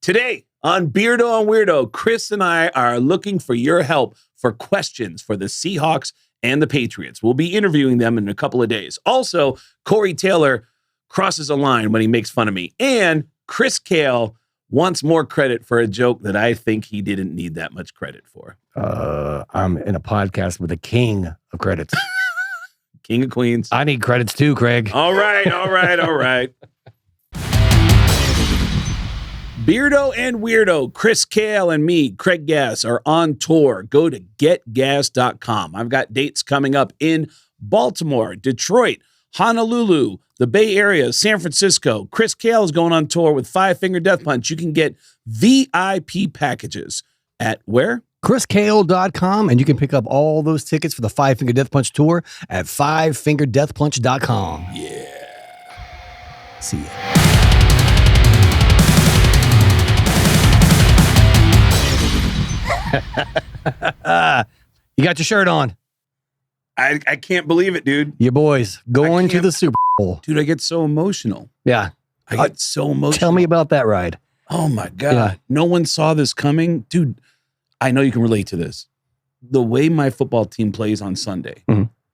Today on Beardo and Weirdo, Chris and I are looking for your help for questions for the Seahawks and the Patriots. We'll be interviewing them in a couple of days. Also, Corey Taylor crosses a line when he makes fun of me. And Chris Kale wants more credit for a joke that I think he didn't need that much credit for. I'm in a podcast with the king of credits. King of Queens. I need credits too, Craig. All right. Beardo and Weirdo, Chris Kale and me, Craig Gass, are on tour. Go to getgas.com. I've got dates coming up in Baltimore, Detroit, Honolulu, the Bay Area, San Francisco. Chris Kale is going on tour with Five Finger Death Punch. You can get VIP packages at where? ChrisKale.com, and you can pick up all those tickets for the Five Finger Death Punch tour at fivefingerdeathpunch.com. Yeah. See ya. You got your shirt on. I can't believe it, dude. Your boys going to the Super Bowl. Dude, I get so emotional. Yeah. I get so emotional. Tell me about that ride. Oh, my God. Yeah. No one saw this coming. Dude, I know you can relate to this. The way my football team plays on Sunday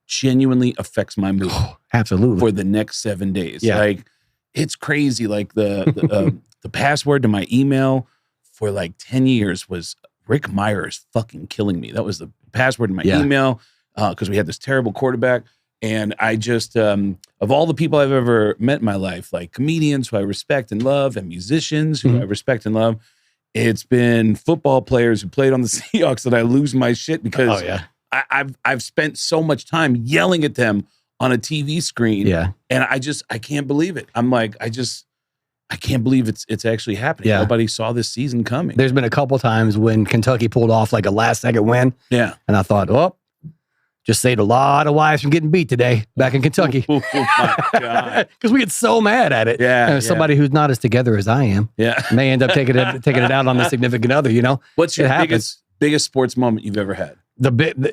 genuinely affects my mood. Oh, absolutely. For the next 7 days. Yeah. Like, it's crazy. Like, the password to my email for like 10 years was Rick Meyer is fucking killing me. That was the password in my email because we had this terrible quarterback. And I just, of all the people I've ever met in my life, like comedians who I respect and love and musicians who I respect and love, it's been football players who played on the Seahawks that I lose my shit because I've spent so much time yelling at them on a TV screen. Yeah. And I can't believe it. I'm like, I can't believe it's actually happening. Yeah. Nobody saw this season coming. There's been a couple times when Kentucky pulled off like a last-second win. Yeah. And I thought, oh, just saved a lot of wives from getting beat today back in Kentucky. Oh, my God. Because we get so mad at it. Yeah. And somebody who's not as together as I am may end up taking it out on the significant other, you know? What's your biggest sports moment you've ever had?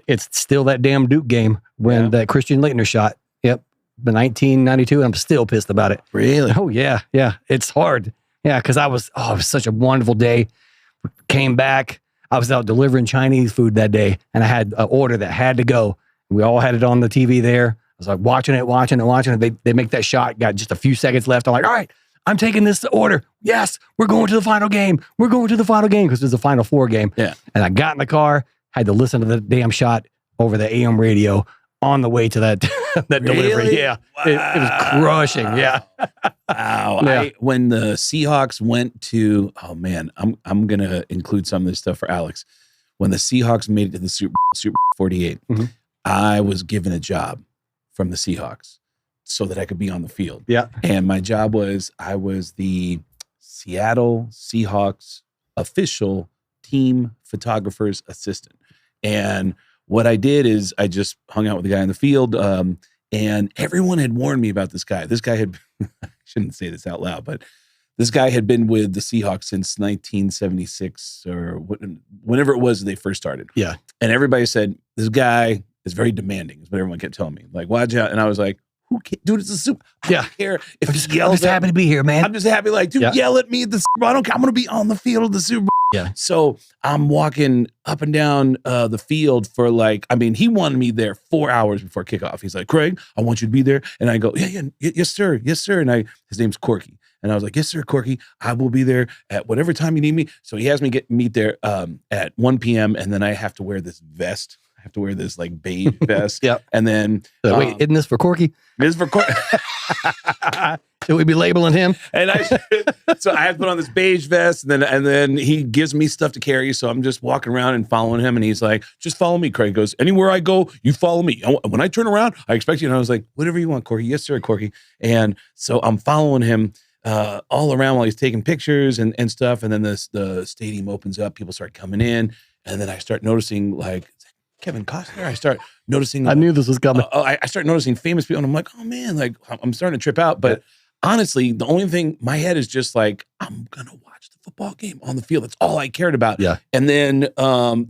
It's still that damn Duke game when that Christian Laettner shot. Yep. The 1992, and I'm still pissed about it. Really? Oh, yeah. Yeah. It's hard. Yeah, because it was such a wonderful day. Came back. I was out delivering Chinese food that day, and I had an order that had to go. We all had it on the TV there. I was like watching it. They make that shot. Got just a few seconds left. I'm like, all right, I'm taking this order. Yes, we're going to the final game. We're going to the final game because it's a Final Four game. Yeah. And I got in the car, had to listen to the damn shot over the AM radio on the way to that delivery. Yeah. Wow. It was crushing. Yeah. Wow. Yeah. When the Seahawks went to, oh man, I'm going to include some of this stuff for Alex. When the Seahawks made it to the Super 48, I was given a job from the Seahawks so that I could be on the field. Yeah. And my job was, I was the Seattle Seahawks official team photographer's assistant. And what I did is I just hung out with the guy in the field, and everyone had warned me about this guy. This guy had, I shouldn't say this out loud, but this guy had been with the Seahawks since 1976 or whenever it was they first started. Yeah. And everybody said, this guy is very demanding, is what everyone kept telling me. Like, watch out. And I was like, who cares? Dude, it's a Super. I don't care if I'm just happy to be here, man. I'm just happy, like, dude, yell at me at the Super Bowl. I don't care. I'm going to be on the field of the Super Bowl. Yeah. So I'm walking up and down the field for he wanted me there 4 hours before kickoff. He's like, Craig, I want you to be there. And I go, yes, sir. Yes, sir. And his name's Corky. And I was like, yes, sir, Corky, I will be there at whatever time you need me. So he has me meet there at 1 p.m. And then I have to wear this vest. I have to wear this like beige vest. Yep. And then wait, isn't this for Corky? It is for Corky. Should we be labeling him? And so I have to put on this beige vest, and then he gives me stuff to carry. So I'm just walking around and following him, and he's like, "Just follow me." Craig goes, "Anywhere I go, you follow me. When I turn around, I expect you." And I was like, "Whatever you want, Corky." "Yes, sir, Corky." And so I'm following him all around while he's taking pictures and stuff. And then the stadium opens up, people start coming in, and then I start noticing like Kevin Costner. I start noticing. I knew this was coming. I start noticing famous people, and I'm like, oh man, like I'm starting to trip out. But honestly, the only thing my head is just like, I'm gonna watch the football game on the field. That's all I cared about. Yeah. And then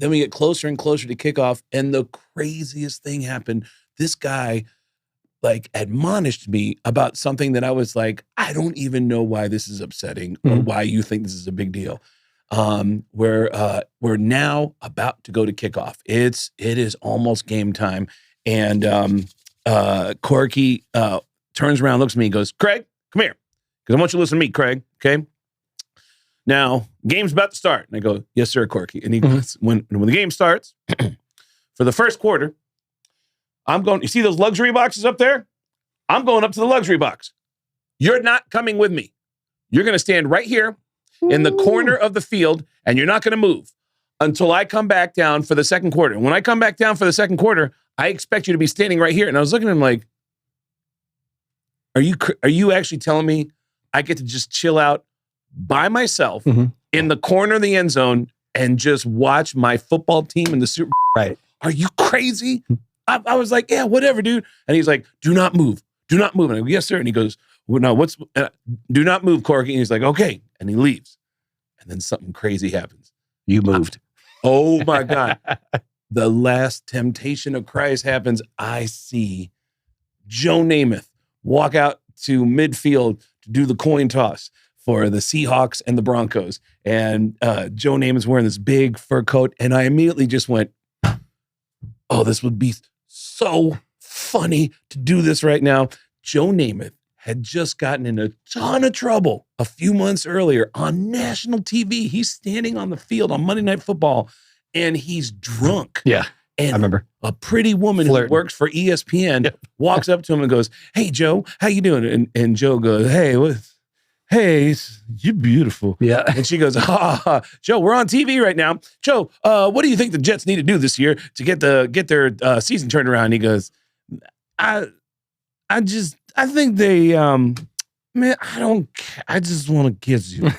we get closer and closer to kickoff, and the craziest thing happened. This guy like admonished me about something that I was like, I don't even know why this is upsetting or why you think this is a big deal. We're now about to go to kickoff. It is almost game time. And Corky turns around, looks at me, and goes, Craig, come here. Because I want you to listen to me, Craig. Okay. Now, game's about to start. And I go, yes, sir, Corky. And he goes, when the game starts, for the first quarter, you see those luxury boxes up there? I'm going up to the luxury box. You're not coming with me. You're going to stand right here in the corner of the field, and you're not going to move until I come back down for the second quarter. And when I come back down for the second quarter, I expect you to be standing right here. And I was looking at him like, are you actually telling me I get to just chill out by myself in the corner of the end zone and just watch my football team in the Super Bowl? Right. Are you crazy? I was like, yeah, whatever, dude. And he's like, do not move. Do not move. And I go, yes, sir. And he goes, well, no, do not move, Corky. And he's like, okay. And he leaves. And then something crazy happens. You moved. Oh my God. The last temptation of Christ happens. I see Joe Namath walk out to midfield to do the coin toss for the Seahawks and the Broncos. And Joe Namath's wearing this big fur coat. And I immediately just went, oh, this would be so funny to do this right now. Joe Namath had just gotten in a ton of trouble a few months earlier on national TV. He's standing on the field on Monday Night Football, and he's drunk. Yeah, and I remember. A pretty woman who works for ESPN walks up to him and goes, hey, Joe, how you doing? And Joe goes, hey, you're beautiful. Yeah. And she goes, Joe, we're on TV right now. Joe, what do you think the Jets need to do this year to get their season turned around? And he goes, I think they, man, I just want to kiss you.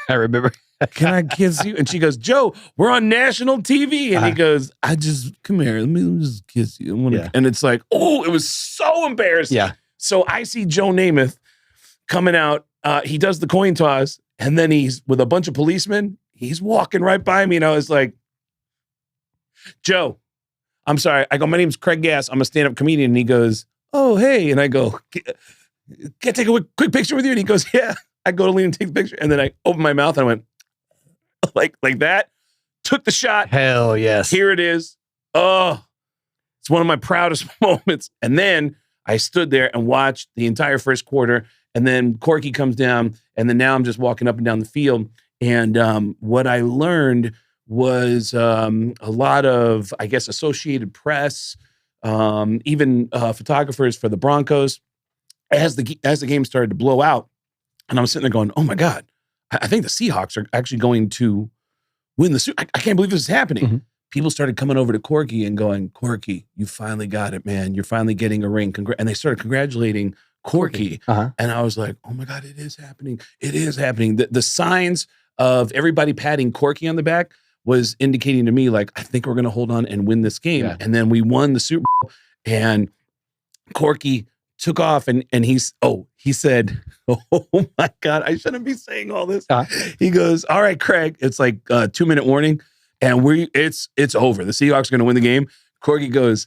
I remember. Can I kiss you? And she goes, Joe, we're on national TV. And he goes, come here. Let me just kiss you. And it's like, oh, it was so embarrassing. Yeah. So I see Joe Namath coming out. He does the coin toss, and then he's with a bunch of policemen. He's walking right by me, and I was like, Joe, I'm sorry. I go, my name's Craig Gass. I'm a stand-up comedian. And he goes, oh, hey. And I go, can I take a quick picture with you? And he goes, yeah. I go to lean and take the picture. And then I open my mouth, and I went, like that. Took the shot. Hell yes. Here it is. Oh, it's one of my proudest moments. And then I stood there and watched the entire first quarter. And then Corky comes down, and then now I'm just walking up and down the field. And what I learned was a lot of, I guess, Associated Press, even photographers for the Broncos. As the game started to blow out, and I'm sitting there going, oh my God, I think the Seahawks are actually going to win the Super. I can't believe this is happening. People started coming over to Corky and going, Corky, you finally got it, man. You're finally getting a ring. And they started congratulating Corky. And I was like, oh my God, it is happening. It is happening. The signs of everybody patting Corky on the back was indicating to me, like, I think we're going to hold on and win this game. Yeah. And then we won the Super Bowl, and Corky took off, and he said, oh my God, I shouldn't be saying all this. He goes, all right, Craig, it's like a 2-minute warning, and it's over. The Seahawks are going to win the game. Corky goes,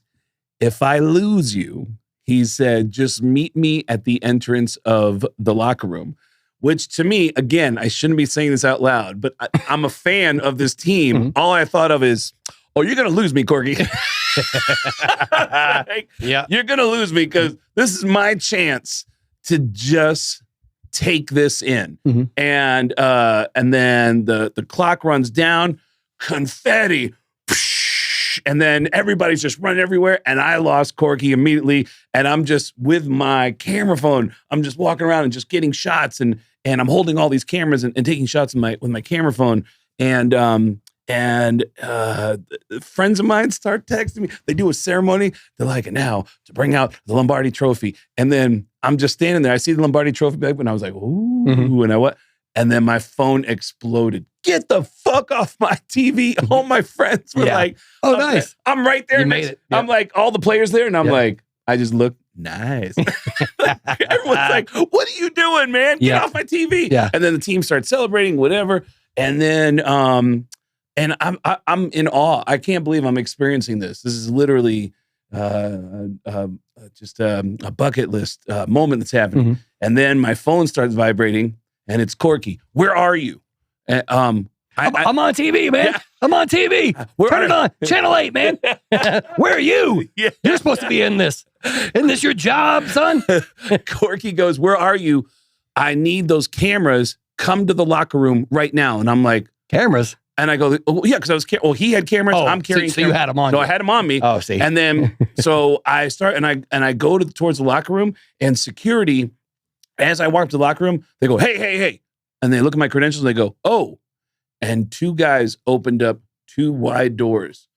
if I lose you, he said, just meet me at the entrance of the locker room, which to me, again, I shouldn't be saying this out loud, but I'm a fan of this team. All I thought of is, oh, you're going to lose me, Corky. Yeah. You're going to lose me because this is my chance to just take this in. And then the clock runs down, confetti, and then everybody's just running everywhere. And I lost Corky immediately. And I'm just with my camera phone. I'm just walking around and just getting shots. And I'm holding all these cameras and taking shots with my camera phone. And friends of mine start texting me. They do a ceremony. They're like, now to bring out the Lombardi trophy. And then I'm just standing there. I see the Lombardi trophy back, and I was like, ooh, and then my phone exploded. Get the fuck off my TV. All my friends were like, oh, nice. I'm right there. You made it. I'm like, all the players there. And I'm like, I just look nice. Everyone's like, what are you doing, man? Get off my TV. Yeah. And then the team starts celebrating, whatever. And then, and I'm in awe. I can't believe I'm experiencing this. This is literally just a bucket list moment that's happening. Mm-hmm. And then my phone starts vibrating, and it's Corky. Where are you? And, I'm on TV, man. Yeah. I'm on TV. Turn it on. Channel 8, man. Where are you? Yeah. You're supposed to be in this. Isn't this your job, son? Corky goes, where are you? I need those cameras. Come to the locker room right now. And I'm like, cameras? And I go, oh, yeah, because I was, he had cameras. Oh, I'm carrying so you had them on No, you. I had them on me. Oh, see. And then, so I start, and I go towards the locker room, and security, as I walk up to the locker room, they go, hey. And they look at my credentials, and they go, oh. And two guys opened up two wide doors,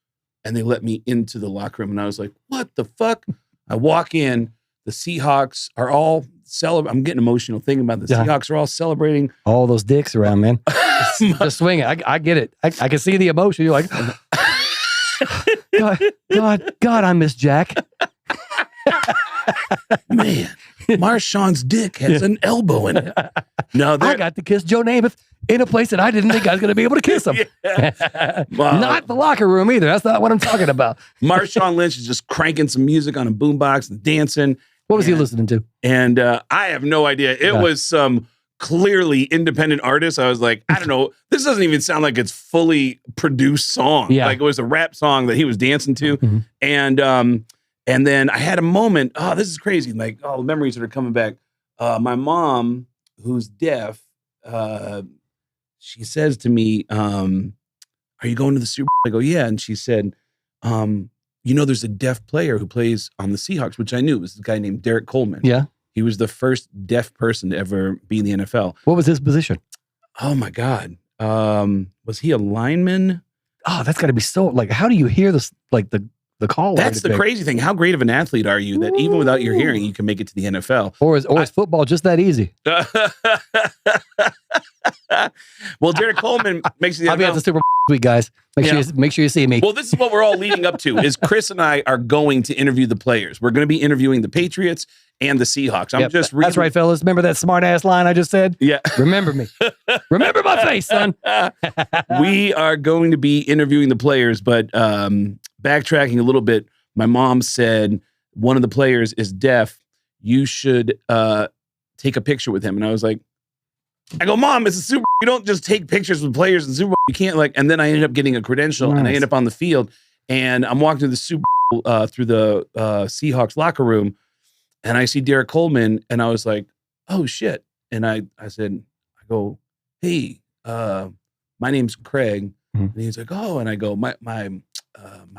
and they let me into the locker room. And I was like, what the fuck? I walk in, the Seahawks are all celebrating. I'm getting emotional thinking about the Seahawks are all celebrating. All those dicks around, man. Just swing it. I get it. I can see the emotion. You're like, God, I miss Jack. Man, Marshawn's dick has an elbow in it. No, I got to kiss Joe Namath in a place that I didn't think I was going to be able to kiss him. Not the locker room either. That's not what I'm talking about. Marshawn Lynch is just cranking some music on a boombox and dancing. What was he listening to? And I have no idea. It was some clearly independent artist. I was like, I don't know. This doesn't even sound like it's fully produced song. Yeah. Like it was a rap song that he was dancing to. Mm-hmm. And then I had a moment. Oh, this is crazy. Like, oh, memories that are coming back. My mom, who's deaf, she says to me, are you going to the Super Bowl? I go, yeah. And she said, there's a deaf player who plays on the Seahawks, which I knew. It was a guy named Derrick Coleman. Yeah. He was the first deaf person to ever be in the NFL. What was his position? Oh, my God. Was he a lineman? Oh, that's got to be so, like, how do you hear this, like, the call? That's the crazy thing. How great of an athlete are you that even without your hearing, you can make it to the NFL? Or is football just that easy? Well, Derrick Coleman makes the NFL. I'll be at the Super Bowl week, guys. Make sure you see me. Well, this is what we're all leading up to, is Chris and I are going to interview the players. We're going to be interviewing the Patriots and the Seahawks. I'm just reading. That's right, fellas. Remember that smart ass line I just said? Yeah. Remember me. Remember my face, son. We are going to be interviewing the players, but backtracking a little bit, my mom said one of the players is deaf. You should take a picture with him. And I was like, I go, Mom, it's a Super Bowl. You don't just take pictures with players in the Super Bowl. You can't and then I ended up getting a credential and I ended up on the field and I'm walking through the Super Bowl through the Seahawks locker room and I see Derrick Coleman and I was like, oh shit. And I go, hey, my name's Craig. Mm-hmm. And he's like, oh, and I go, my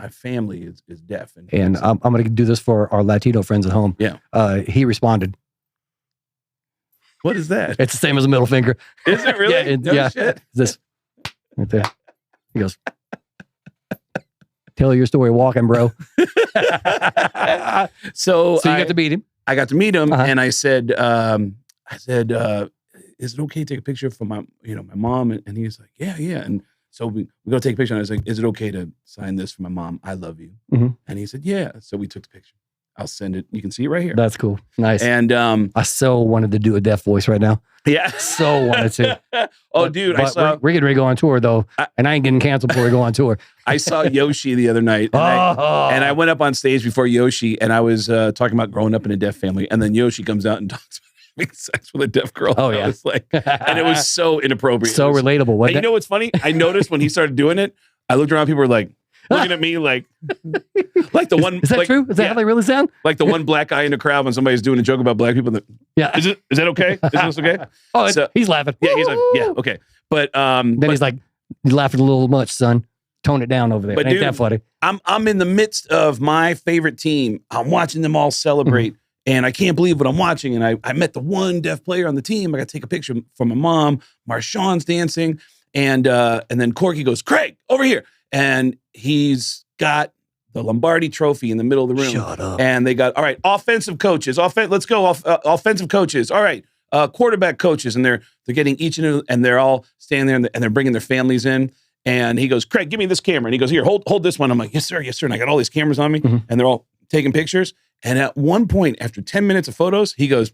family is deaf. And I'm going to do this for our Latino friends at home. Yeah. He responded. What is that? It's the same as a middle finger. Is it really? Yeah. Shit. This right there. He goes, tell your story walking, bro. So you got to meet him. I got to meet him, and I said, is it okay to take a picture for my mom? And he's like, yeah. And so we go take a picture, and I was like, is it okay to sign this for my mom? I love you. Mm-hmm. And he said, yeah. So we took the picture. I'll send it. You can see it right here. That's cool. Nice. And I so wanted to do a deaf voice right now. Yeah. So wanted to. Dude, I saw. We're getting ready to go on tour, though. And I ain't getting canceled before we go on tour. I saw Yoshi the other night. And I went up on stage before Yoshi, and I was talking about growing up in a deaf family. And then Yoshi comes out and talks about having sex with a deaf girl. Oh, yeah. I was like, and it was so inappropriate. So relatable. And you know what's funny? I noticed when he started doing it, I looked around, people were like, looking at me like the one. Is that true? Is that how they really sound? Like the one black guy in the crowd when somebody's doing a joke about black people. Yeah. Is that okay? Is this okay? Oh, so, he's laughing. Yeah, he's like, yeah, okay. But he's like, you're laughing a little much, son. Tone it down over there. But ain't that funny? I'm in the midst of my favorite team. I'm watching them all celebrate. And I can't believe what I'm watching. And I met the one deaf player on the team. I got to take a picture from my mom. Marshawn's dancing. And then Corky goes, Craig, over here. And he's got the Lombardi trophy in the middle of the room. Shut up. And they got, all right, offensive coaches. Let's go. Offensive coaches. All right. Quarterback coaches. And they're getting each and they're all standing there and they're bringing their families in. And he goes, Craig, give me this camera. And he goes, here, hold this one. I'm like, yes, sir. Yes, sir. And I got all these cameras on me. Mm-hmm. And they're all taking pictures. And at one point, after 10 minutes of photos, he goes,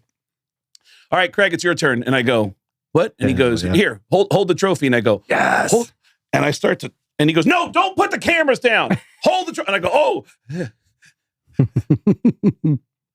all right, Craig, it's your turn. And I go, what? And he goes, here, hold the trophy. And I go, yes. Hold. And I start to, and he goes, no, don't put the cameras down. Hold the trophy. And I go, oh.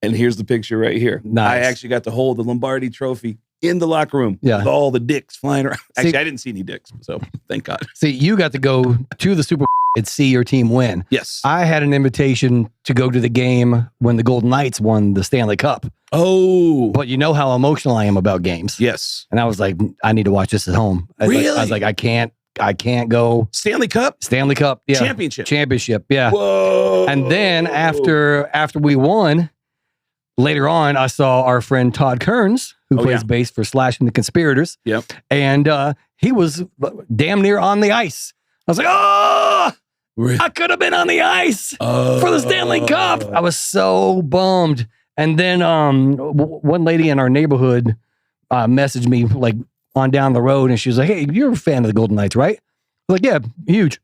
And here's the picture right here. Nice. I actually got to hold the Lombardi trophy in the locker room with all the dicks flying around. Actually, I didn't see any dicks, so thank God. See, you got to go to the Super Bowl and see your team win. Yes. I had an invitation to go to the game when the Golden Knights won the Stanley Cup. Oh. But you know how emotional I am about games. Yes. And I was like, I need to watch this at home. I was like, I can't go. Stanley Cup? Stanley Cup, yeah. Championship, yeah. Whoa. And then after we won, later on, I saw our friend Todd Kearns, who plays bass for Slash and the Conspirators. Yep. And he was damn near on the ice. I was like, oh, I could have been on the ice for the Stanley Cup. I was so bummed. And then one lady in our neighborhood messaged me like on down the road, and she was like, hey, you're a fan of the Golden Knights, right? I was like, yeah, huge.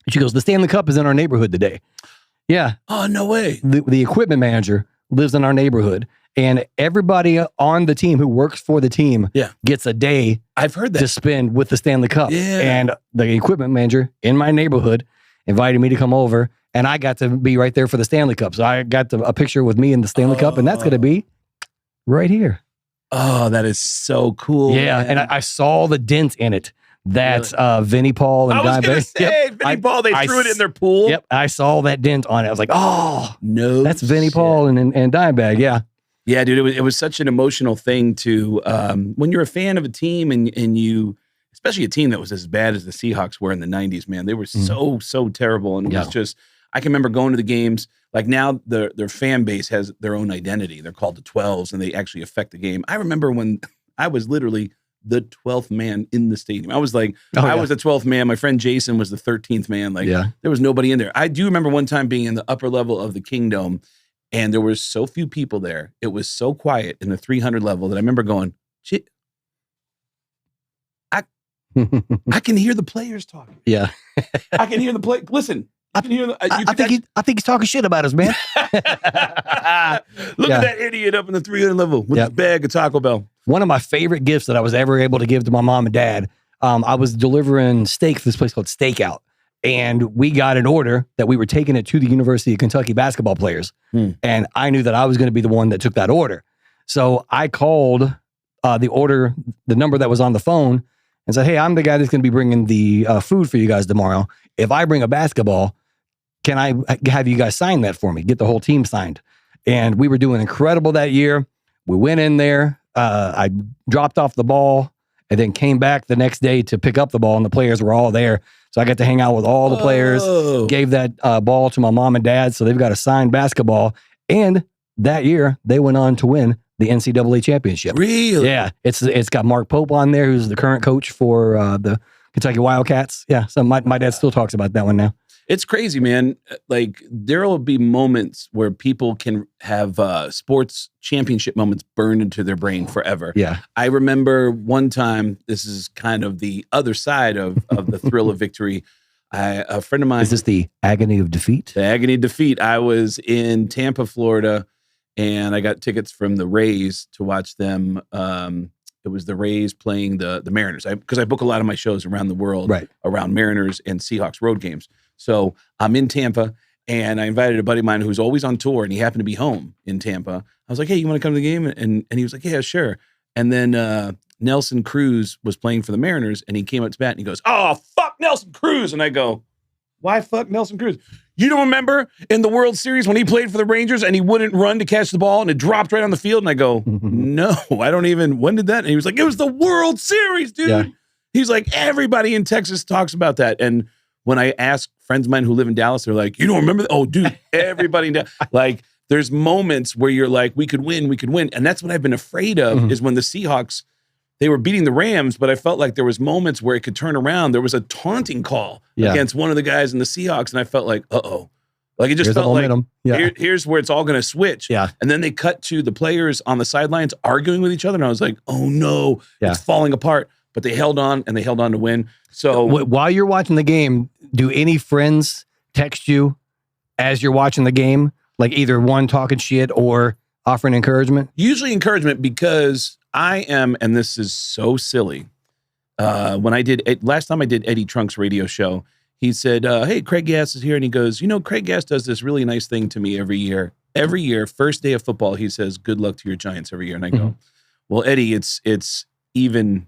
She goes, the Stanley Cup is in our neighborhood today. Yeah. Oh, no way. The equipment manager lives in our neighborhood, and everybody on the team who works for the team gets a day I've heard that to spend with the Stanley Cup. Yeah. And the equipment manager in my neighborhood invited me to come over, and I got to be right there for the Stanley Cup. So I got a picture with me in the Stanley Cup, and that's going to be right here. Oh, that is so cool. Yeah, man. and I saw the dent in it. That's Vinnie Paul and I was going to say, Vinnie Paul, they threw it in their pool. Yep, I saw that dent on it. I was like, oh, no, that's Vinnie Paul and Dimebag, yeah. Yeah, dude, it was such an emotional thing to, when you're a fan of a team and you, especially a team that was as bad as the Seahawks were in the 90s, man, they were so terrible. And it was just, I can remember going to the games, like now their fan base has their own identity. They're called the 12s and they actually affect the game. I remember when I was literally the 12th man in the stadium. I was like, I was the 12th man. My friend Jason was the 13th man. Like there was nobody in there. I do remember one time being in the upper level of the Kingdom, and there were so few people there. It was so quiet in the 300 level that I remember going, shit, I can hear the players talking. Yeah. I can hear the play. Listen, I can hear I think he's talking shit about us, man. Look at that idiot up in the 300 level with his bag of Taco Bell. One of my favorite gifts that I was ever able to give to my mom and dad, I was delivering steak for this place called Stakeout. And we got an order that we were taking it to the University of Kentucky basketball players. And I knew that I was going to be the one that took that order. So I called the number that was on the phone and said, hey, I'm the guy that's going to be bringing the food for you guys tomorrow. If I bring a basketball, can I have you guys sign that for me? Get the whole team signed. And we were doing incredible that year. We went in there. I dropped off the ball and then came back the next day to pick up the ball, and the players were all there. So I got to hang out with all the players, gave that ball to my mom and dad. So they've got a signed basketball. And that year they went on to win the NCAA championship. Really? Yeah. It's got Mark Pope on there, who's the current coach for the Kentucky Wildcats. Yeah. So my dad still talks about that one now. It's crazy, man. Like there will be moments where people can have sports championship moments burned into their brain forever. Yeah. I remember one time, this is kind of the other side of the thrill of victory. A friend of mine. Is this the Agony of Defeat? The Agony of Defeat. I was in Tampa, Florida, and I got tickets from the Rays to watch them. It was the Rays playing the Mariners. Because I book a lot of my shows around the world around Mariners and Seahawks road games. So I'm in Tampa, and I invited a buddy of mine who's always on tour, and he happened to be home in Tampa. I was like, hey, you want to come to the game? And he was like, yeah, sure. And then Nelson Cruz was playing for the Mariners, and he came up to bat, and he goes, oh, fuck Nelson Cruz. And I go, why fuck Nelson Cruz? You don't remember in the World Series when he played for the Rangers and he wouldn't run to catch the ball and it dropped right on the field? And I go, no, I don't even, when did that? And he was like, it was the World Series, dude. Yeah. He's like, everybody in Texas talks about that. And when I ask friends of mine who live in Dallas, they're like, you don't remember that? Oh, dude, everybody in Dallas. Like, there's moments where you're like, we could win. And that's what I've been afraid of is when the Seahawks, they were beating the Rams, but I felt like there was moments where it could turn around. There was a taunting call against one of the guys in the Seahawks, and I felt like, uh-oh. Like, it just felt like, here's where it's all going to switch. Yeah. And then they cut to the players on the sidelines arguing with each other, and I was like, oh, no, it's falling apart. But they held on, and they held on to win. So while you're watching the game, do any friends text you as you're watching the game? Like either one talking shit or offering encouragement? Usually encouragement, because I am, and this is so silly. When I did, last time I did Eddie Trunk's radio show, he said, hey, Craig Gass is here. And he goes, Craig Gass does this really nice thing to me every year. Every year, first day of football, he says, good luck to your Giants every year. And I go, well, Eddie, it's even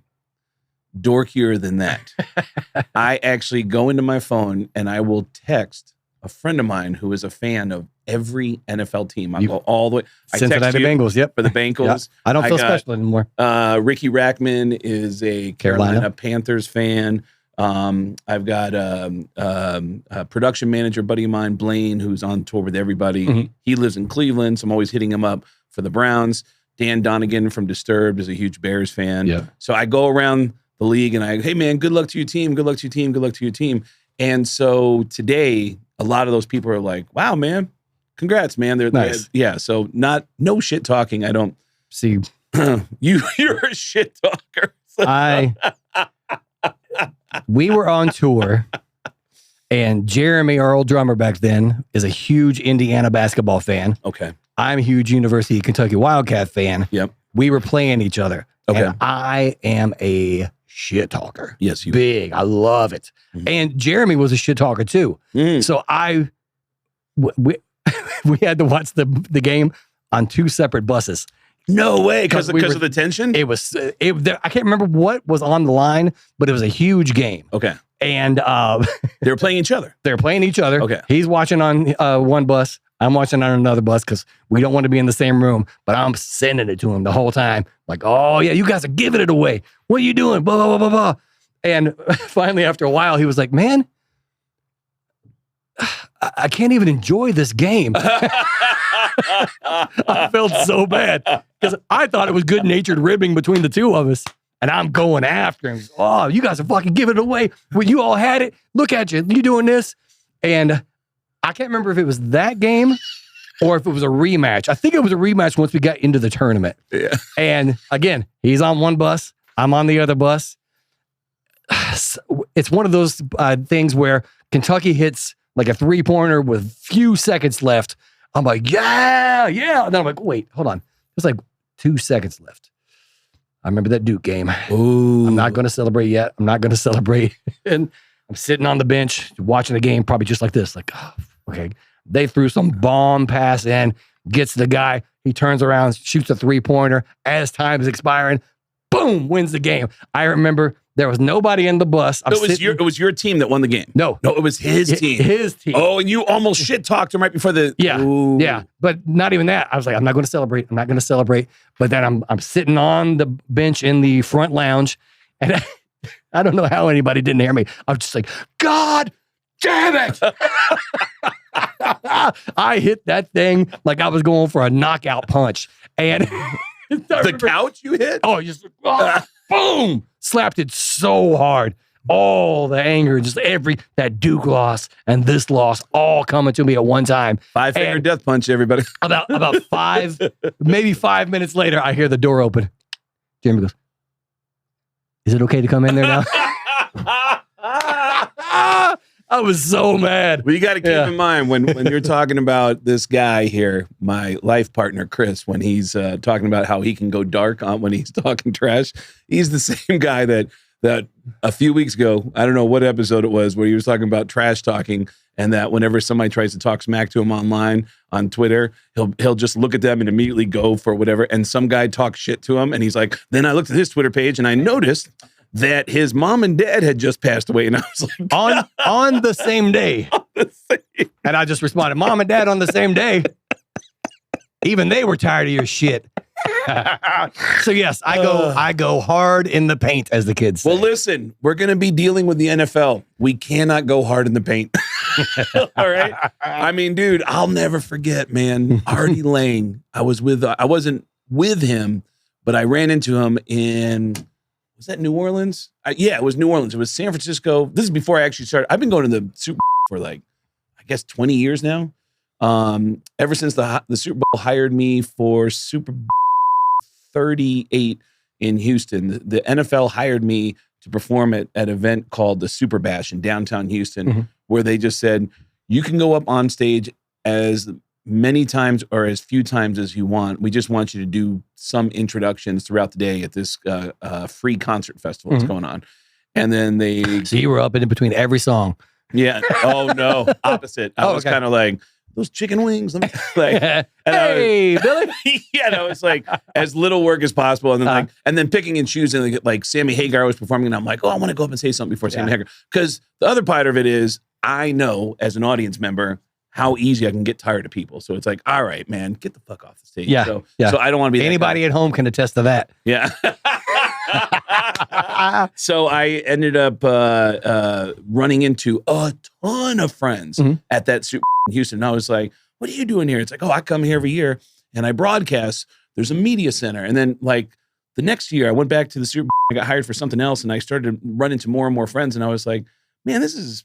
dorkier than that. I actually go into my phone and I will text a friend of mine who is a fan of every NFL team. I go all the way. Cincinnati Bengals, yep. For the Bengals. Yep. I don't feel special anymore. Ricky Rackman is a Carolina Panthers fan. I've got a production manager buddy of mine, Blaine, who's on tour with everybody. He lives in Cleveland, so I'm always hitting him up for the Browns. Dan Donegan from Disturbed is a huge Bears fan. Yeah. So I go around the league and hey man, good luck to your team, good luck to your team, good luck to your team. And so today, a lot of those people are like, wow, man, congrats, man. They're nice. So no shit talking. I don't see you're a shit talker. We were on tour, and Jeremy, our old drummer back then, is a huge Indiana basketball fan. Okay. I'm a huge University of Kentucky Wildcat fan. Yep. We were playing each other. Okay. And I am a shit talker. Yes, you big. I love it. And Jeremy was a shit talker too. So we had to watch the game on 2 separate buses. No way, because of the tension? I can't remember what was on the line, but it was a huge game. Okay. And they were playing each other. They're playing each other. Okay. He's watching on one bus. I'm watching on another bus because we don't want to be in the same room, but I'm sending it to him the whole time. Like, oh yeah, you guys are giving it away. What are you doing? Blah, blah, blah, blah, blah. And finally, after a while, he was like, man, I can't even enjoy this game. I felt so bad because I thought it was good-natured ribbing between the two of us. And I'm going after him. Oh, you guys are fucking giving it away. Well, you all had it. Look at you. You doing this. And I can't remember if it was that game or if it was a rematch. I think it was a rematch once we got into the tournament. Yeah. And again, he's on one bus. I'm on the other bus. It's one of those things where Kentucky hits like a 3-pointer with few seconds left. I'm like, yeah. And then I'm like, wait, hold on. There's like 2 seconds left. I remember that Duke game. Ooh. I'm not going to celebrate yet. I'm not going to celebrate. And I'm sitting on the bench watching the game, probably just like this. Like, oh, okay. They threw some bomb pass in, gets the guy. He turns around, shoots a 3-pointer. As time is expiring, boom, wins the game. I remember there was nobody in the bus. It was your team that won the game. No, it was his team. His team. Oh, and you almost shit talked him right before the. Yeah, Ooh. yeah. But not even that. I was like, I'm not going to celebrate. I'm not going to celebrate. But then I'm sitting on the bench in the front lounge, and I don't know how anybody didn't hear me. I was just like, God damn it! I hit that thing like I was going for a knockout punch, and the couch you hit. Oh, just boom! Slapped it so hard. All the anger, just that Duke loss and this loss, all coming to me at one time. 5-finger death punch, everybody. About 5 minutes later, I hear the door open. Jeremy goes, "Is it okay to come in there now?" I was so mad. Well, you got to keep in mind when you're talking about this guy here, my life partner, Chris, when he's talking about how he can go dark on when he's talking trash, he's the same guy that a few weeks ago, I don't know what episode it was, where he was talking about trash talking, and that whenever somebody tries to talk smack to him online on Twitter, he'll just look at them and immediately go for whatever. And some guy talks shit to him, and he's like, then I looked at his Twitter page and I noticed that his mom and dad had just passed away, and I was like, on the same day. And I just responded, "Mom and Dad on the same day. Even they were tired of your shit." So yes, I go hard in the paint, as the kids say. Well, listen, we're going to be dealing with the NFL. We cannot go hard in the paint. All right. I mean, dude, I'll never forget, man. Artie Lang. I wasn't with him, but I ran into him in. Was that New Orleans? Yeah, it was New Orleans. It was San Francisco. This is before I actually started. I've been going to the Super Bowl for like, I guess 20 years now. Ever since the Super Bowl hired me for Super Bowl 38 in Houston. The NFL hired me to perform at an event called the Super Bash in downtown Houston, where they just said, you can go up on stage as many times or as few times as you want. We just want you to do some introductions throughout the day at this free concert festival that's going on. And then So you were up in between every song. Yeah. Oh no. Opposite. I was kind of like, those chicken wings. Like, hey, Billy. Yeah, no, it's like as little work as possible, and then and then picking and choosing. Like Sammy Hagar was performing, and I'm like, oh, I want to go up and say something before Sammy Hagar, because the other part of it is I know as an audience member how easy I can get tired of people. So it's like, all right, man, get the fuck off the stage. Yeah. So I don't want to be anybody at home can attest to that. Yeah. So I ended up running into a ton of friends at that Super in Houston. And I was like, what are you doing here? It's like, oh, I come here every year and I broadcast. There's a media center. And then like the next year I went back to the Super. I got hired for something else and I started to run into more and more friends. And I was like, man, this is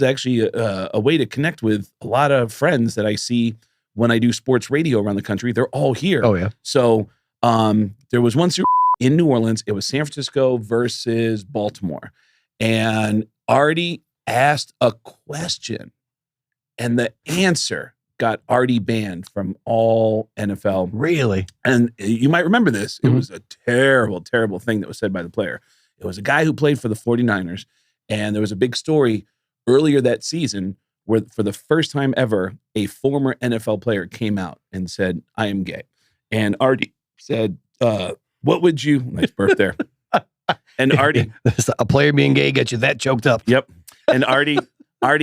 actually a way to connect with a lot of friends that I see when I do sports radio around the country. They're all here. Oh, yeah. So there was one Super in New Orleans. It was San Francisco versus Baltimore. And Artie asked a question. And the answer got Artie banned from all NFL. Really? And you might remember this. It was a terrible, terrible thing that was said by the player. It was a guy who played for the 49ers. And there was a big story earlier that season where for the first time ever, a former NFL player came out and said, I am gay. And Artie said, what would you, nice burp there. And Artie. A player being gay gets you that choked up. Yep. And Artie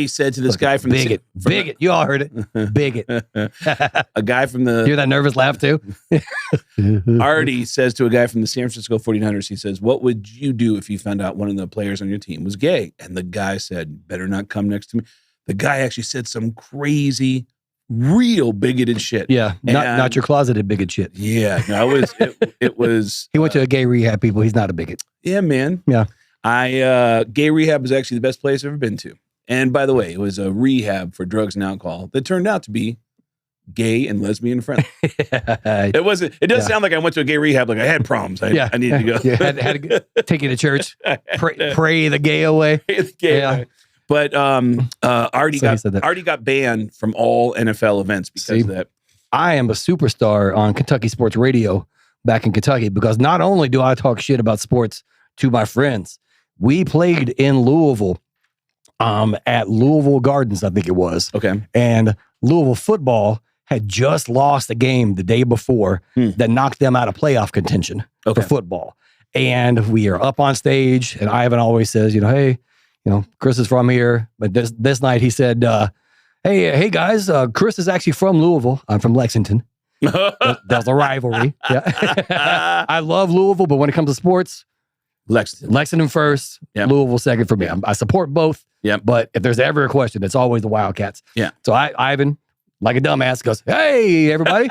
said to this guy from bigot, bigot. You all heard it. Bigot. A guy from the... Hear that nervous laugh too? Artie says to a guy from the San Francisco 49ers, he says, what would you do if you found out one of the players on your team was gay? And the guy said, better not come next to me. The guy actually said some crazy, real bigoted shit. Yeah, not your closeted bigot shit. Yeah, no, it was... He went to a gay rehab, people. He's not a bigot. Yeah, man. Yeah. Gay rehab was actually the best place I've ever been to. And by the way, it was a rehab for drugs and alcohol that turned out to be gay and lesbian friendly. It wasn't. It doesn't sound like I went to a gay rehab. Like I had problems. I needed to go. You had to take you to church. Pray the gay away. Pray the gay away. But Artie got banned from all NFL events because of that. I am a superstar on Kentucky sports radio back in Kentucky because not only do I talk shit about sports to my friends, we played in Louisville. At Louisville Gardens, I think it was. Okay. And Louisville football had just lost a game the day before that knocked them out of playoff contention for football. And we are up on stage, and Ivan always says, hey, Chris is from here. But this night he said, hey guys, Chris is actually from Louisville. I'm from Lexington. That's a rivalry. Yeah. I love Louisville, but when it comes to sports, Lexington first, Louisville second for me. I support both. Yeah. But if there's ever a question, it's always the Wildcats. Yeah. So Ivan, like a dumbass, goes, hey, everybody.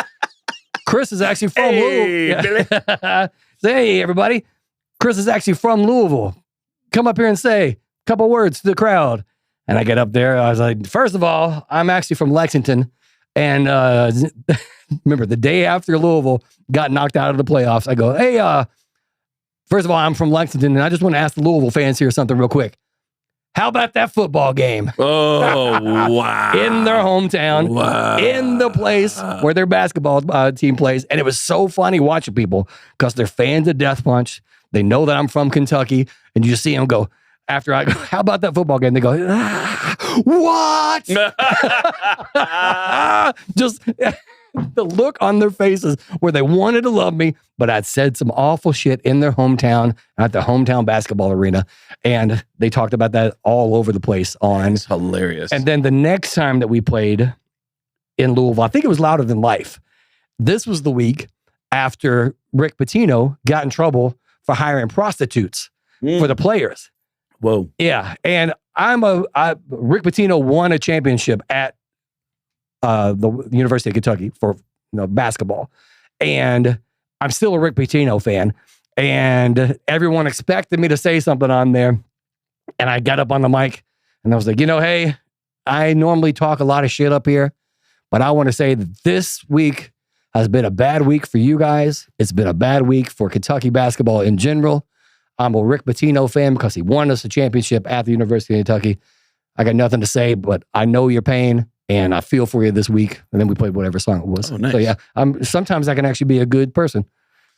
Chris is actually from Louisville. Yeah. Hey, everybody. Chris is actually from Louisville. Come up here and say a couple words to the crowd. And I get up there. I was like, first of all, I'm actually from Lexington. And remember, the day after Louisville got knocked out of the playoffs, I go, hey, first of all, I'm from Lexington. And I just want to ask the Louisville fans here something real quick. How about that football game? Oh, wow. In their hometown, in the place where their basketball team plays. And it was so funny watching people because they're fans of Death Punch. They know that I'm from Kentucky. And you just see them go, after I go, how about that football game? They go, what? Just the look on their faces where they wanted to love me, but I'd said some awful shit in their hometown at the hometown basketball arena. And they talked about that all over the place on. It's hilarious. And then the next time that we played in Louisville, I think it was Louder Than Life. This was the week after Rick Pitino got in trouble for hiring prostitutes for the players. Whoa. Yeah. And Rick Pitino won a championship at the University of Kentucky for basketball. And I'm still a Rick Pitino fan. And everyone expected me to say something on there. And I got up on the mic and I was like, hey, I normally talk a lot of shit up here, but I want to say that this week has been a bad week for you guys. It's been a bad week for Kentucky basketball in general. I'm a Rick Pitino fan because he won us a championship at the University of Kentucky. I got nothing to say, but I know your pain and I feel for you this week. And then we played whatever song it was. Oh, nice. So yeah, sometimes I can actually be a good person,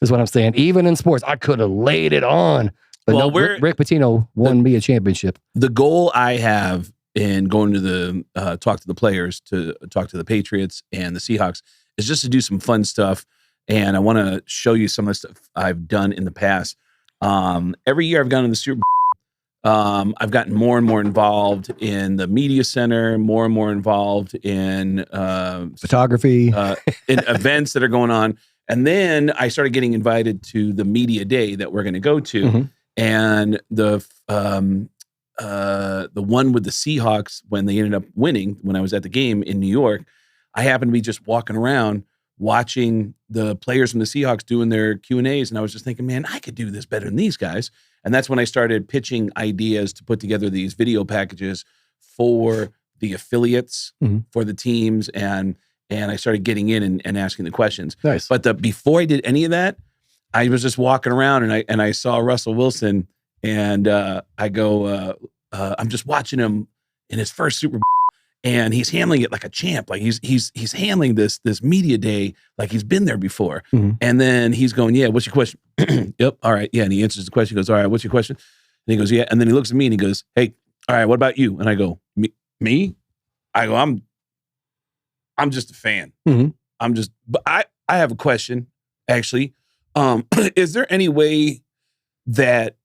is what I'm saying. Even in sports, I could have laid it on. But Rick Pitino won me a championship. The goal I have in going to the talk to the players, to talk to the Patriots and the Seahawks, is just to do some fun stuff. And I want to show you some of the stuff I've done in the past. Every year I've gone to the Super Bowl. I've gotten more and more involved in the media center, more and more involved in photography, in events that are going on. And then I started getting invited to the media day that we're going to go to. Mm-hmm. And the one with the Seahawks, when they ended up winning, when I was at the game in New York, I happened to be just walking around watching the players from the Seahawks doing their Q&As. And I was just thinking, man, I could do this better than these guys. And that's when I started pitching ideas to put together these video packages for the affiliates, for the teams. And I started getting in and asking the questions. Nice. But before I did any of that, I was just walking around and I saw Russell Wilson, and I go, I'm just watching him in his first Super Bowl, and he's handling it like a champ. Like he's handling this media day like he's been there before. And then he's going, yeah, what's your question? Yep, all right, yeah. And he answers the question. He goes, all right, what's your question? And he goes, yeah. And then he looks at me and he goes, hey, all right, what about you? And I go, me? I go, I'm just a fan. But I have a question, actually. Is there any way that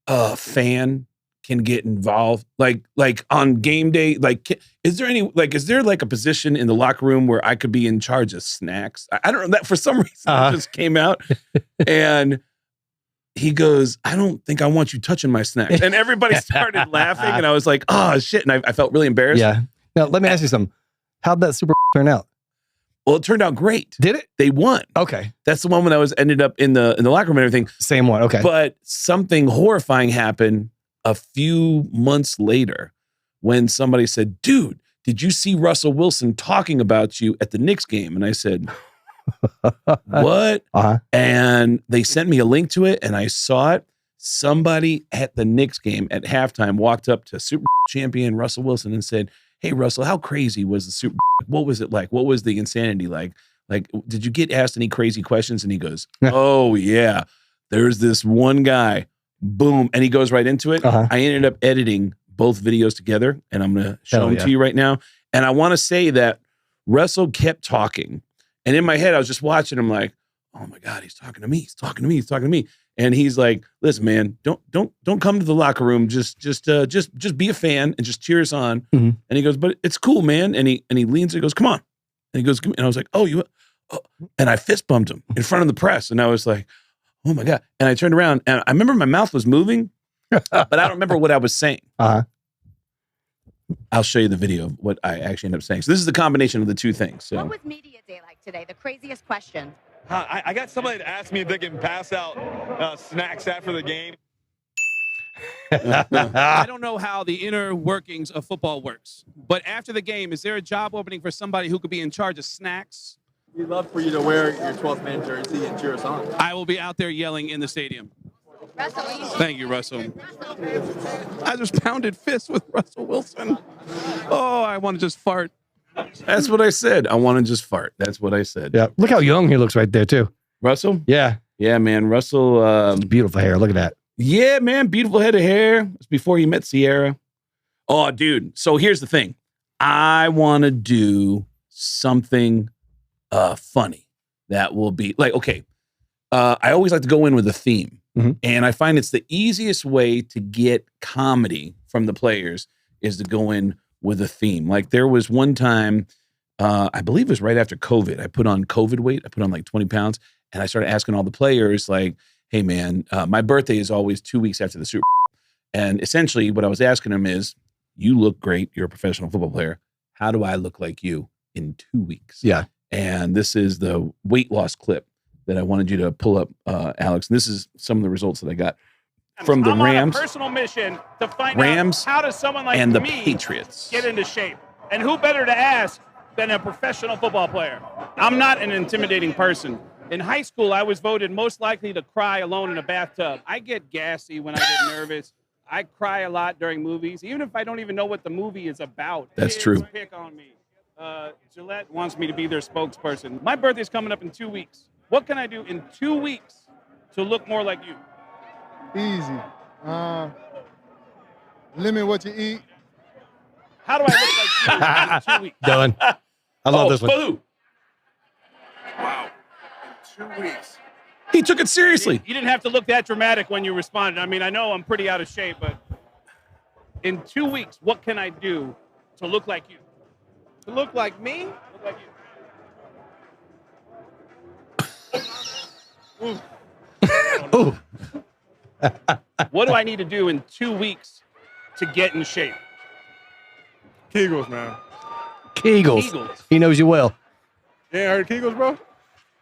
a fan can get involved, like on game day? Like, is there a position in the locker room where I could be in charge of snacks? I don't know, that for some reason it just came out. And he goes, I don't think I want you touching my snacks. And everybody started laughing, and I was like, oh shit. And I felt really embarrassed. Yeah. Now let me ask you something. How'd that Super Bowl turn out? Well, it turned out great. Did it? They won. Okay. That's the one when I ended up in the locker room and everything. Same one. Okay. But something horrifying happened a few months later when somebody said, dude, did you see Russell Wilson talking about you at the Knicks game? And I said, what? And they sent me a link to it, and I saw it. Somebody at the Knicks game at halftime walked up to Super Bowl champion Russell Wilson and said, hey, Russell, how crazy was the Super Bowl? What was it like? What was the insanity like? Like, did you get asked any crazy questions? And he goes, oh, yeah, there's this one guy, boom. And he goes right into it. I ended up editing both videos together, and I'm going to show them to you right now. And I want to say that Russell kept talking. And in my head, I was just watching him like, oh my God, he's talking to me. He's talking to me. He's talking to me. And he's like, listen, man, don't come to the locker room. Just be a fan and just cheer us on. And he goes, but it's cool, man. And he leans and he goes, come on. And he goes, come. And I was like, oh, and I fist bumped him in front of the press. And I was like, oh my God. And I turned around, and I remember my mouth was moving, but I don't remember what I was saying. I'll show you the video of what I actually ended up saying. So this is the combination of the two things. So what was media day like today? The craziest question. I got somebody to ask me if they can pass out snacks after the game. I don't know how the inner workings of football works, but after the game, is there a job opening for somebody who could be in charge of snacks? We'd love for you to wear your 12th man jersey and cheer us on. I will be out there yelling in the stadium. Thank you, Russell. I just pounded fists with Russell Wilson. Oh, I want to just fart. That's what I said. I want to just fart. That's what I said. Yeah. Look how young he looks right there, too. Russell? Yeah. Yeah, man. Russell. Beautiful hair. Look at that. Yeah, man. Beautiful head of hair. It's before he met Sierra. Oh, dude. So here's the thing. I want to do something funny that will be like, okay. I always like to go in with a theme. And I find it's the easiest way to get comedy from the players is to go in with a theme. Like there was one time, I believe it was right after COVID, I put on COVID weight. I put on like 20 pounds, and I started asking all the players like, hey man, my birthday is always 2 weeks after the Super Bowl. And essentially what I was asking them is, you look great. You're a professional football player. How do I look like you in 2 weeks? Yeah. And this is the weight loss clip that I wanted you to pull up, Alex. And this is some of the results that I got from the Rams. On a personal mission to find Rams out how does someone like and the me Patriots get into shape. And who better to ask than a professional football player? I'm not an intimidating person. In high school, I was voted most likely to cry alone in a bathtub. I get gassy when I get nervous. I cry a lot during movies, even if I don't even know what the movie is about. That's Kids true. Pick on me. Gillette wants me to be their spokesperson. My birthday's coming up in 2 weeks. What can I do in 2 weeks to look more like you? Easy. Limit what you eat. How do I look like you in 2 weeks? Done. I love this one. Boo. Wow. In 2 weeks. He took it seriously. You didn't have to look that dramatic when you responded. I mean, I know I'm pretty out of shape, but in 2 weeks, what can I do to look like you? To look like me? Look like you. Ooh. What do I need to do in 2 weeks to get in shape? Kegels, man. Kegels. Kegels. He knows you well. You ain't heard of Kegels, bro?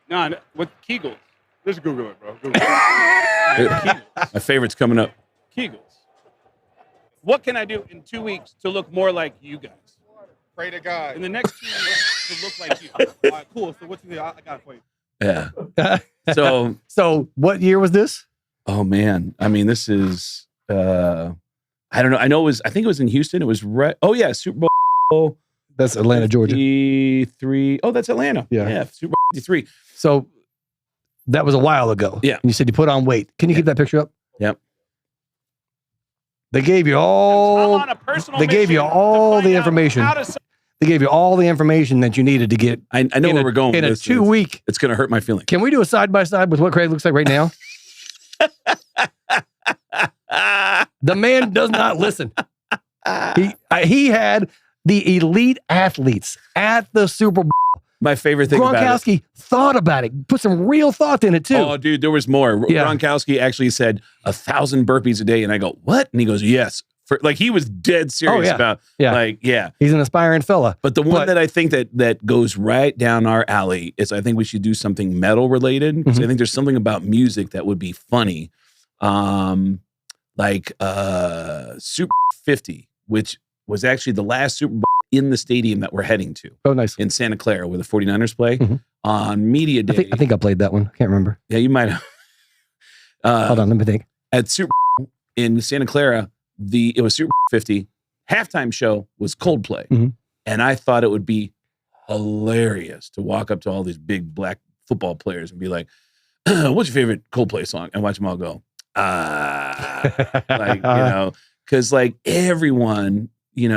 No, with Kegels. Just Google it, bro. Google it. My favorite's coming up. Kegels. What can I do in 2 weeks to look more like you guys? Pray to God. In the next 2 weeks to look like you. All right, cool. So what you think? I got it for you. Yeah. So, what year was this? oh man. I mean, this is, I don't know. I think it was in Houston. It was, Super Bowl That's Atlanta, Georgia. 53. Oh, that's Atlanta. Yeah. Yeah. Super Bowl 53. So that was a while ago. Yeah. And you said you put on weight. Can you keep that picture up? Yep. They gave you I'm all. on a personal They gave you mission to all find the out information. how to They gave you all the information that you needed to get. I know in where a- we're going with in a this. 2 week. It's going to hurt my feelings. Can we do a side by side with what Craig looks like right now? The man does not listen. He had the elite athletes at the Super Bowl. My favorite thing about it. Gronkowski thought about it, put some real thought in it too. Oh, dude, there was more. Yeah. Gronkowski actually said 1,000 burpees a day. And I go, what? And he goes, yes. He was dead serious about, Yeah. He's an aspiring fella. But the one that I think that goes right down our alley is I think we should do something metal related. Because I think there's something about music that would be funny. Super 50, which was actually the last Super Bowl in the stadium that we're heading to. Oh, nice. In Santa Clara, where the 49ers play. On media day. I think I played that one. I can't remember. Yeah, you might have. Hold on, let me think. At Super Bowl in Santa Clara, it was Super Bowl 50. Halftime show was Coldplay. And I thought it would be hilarious to walk up to all these big black football players and be like, what's your favorite Coldplay song? And watch them all go, because everyone, in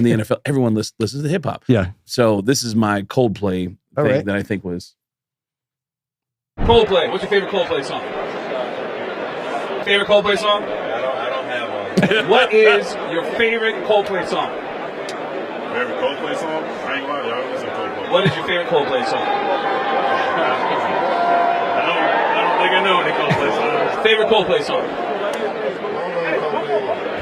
the NFL, everyone listens to hip hop. Yeah. So this is my Coldplay thing right. that I think was. Coldplay. What's your favorite Coldplay song? Favorite Coldplay song? I don't have one. What is your favorite Coldplay song? Favorite Coldplay song? I ain't gonna lie, I listen to Coldplay. What is your favorite Coldplay song? I don't think I know any Coldplay songs. Favorite Coldplay song?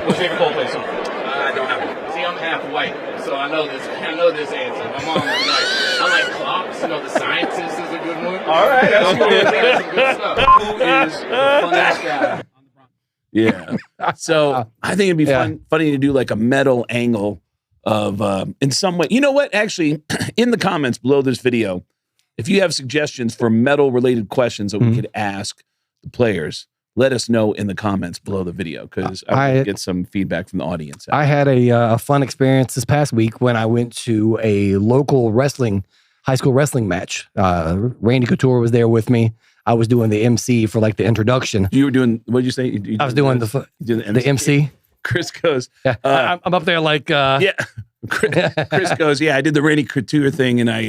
What's your favorite Coldplay song? I don't have one. See, I'm half white, so I know this answer. My mom was like, I like clocks. The scientist is a good one. All right, that's good. good. Some good stuff. Who is the funniest guy? Yeah. So I think it'd be funny to do like a metal angle of, in some way. You know what? Actually, in the comments below this video, if you have suggestions for metal related questions that we could ask the players, let us know in the comments below the video because I want to get some feedback from the audience. I had a fun experience this past week when I went to a local high school wrestling match. Randy Couture was there with me. I was doing the MC for the introduction. You were doing, what did you say? I was doing the MC. Chris goes, I'm up there Chris goes, I did the Randy Couture thing, and I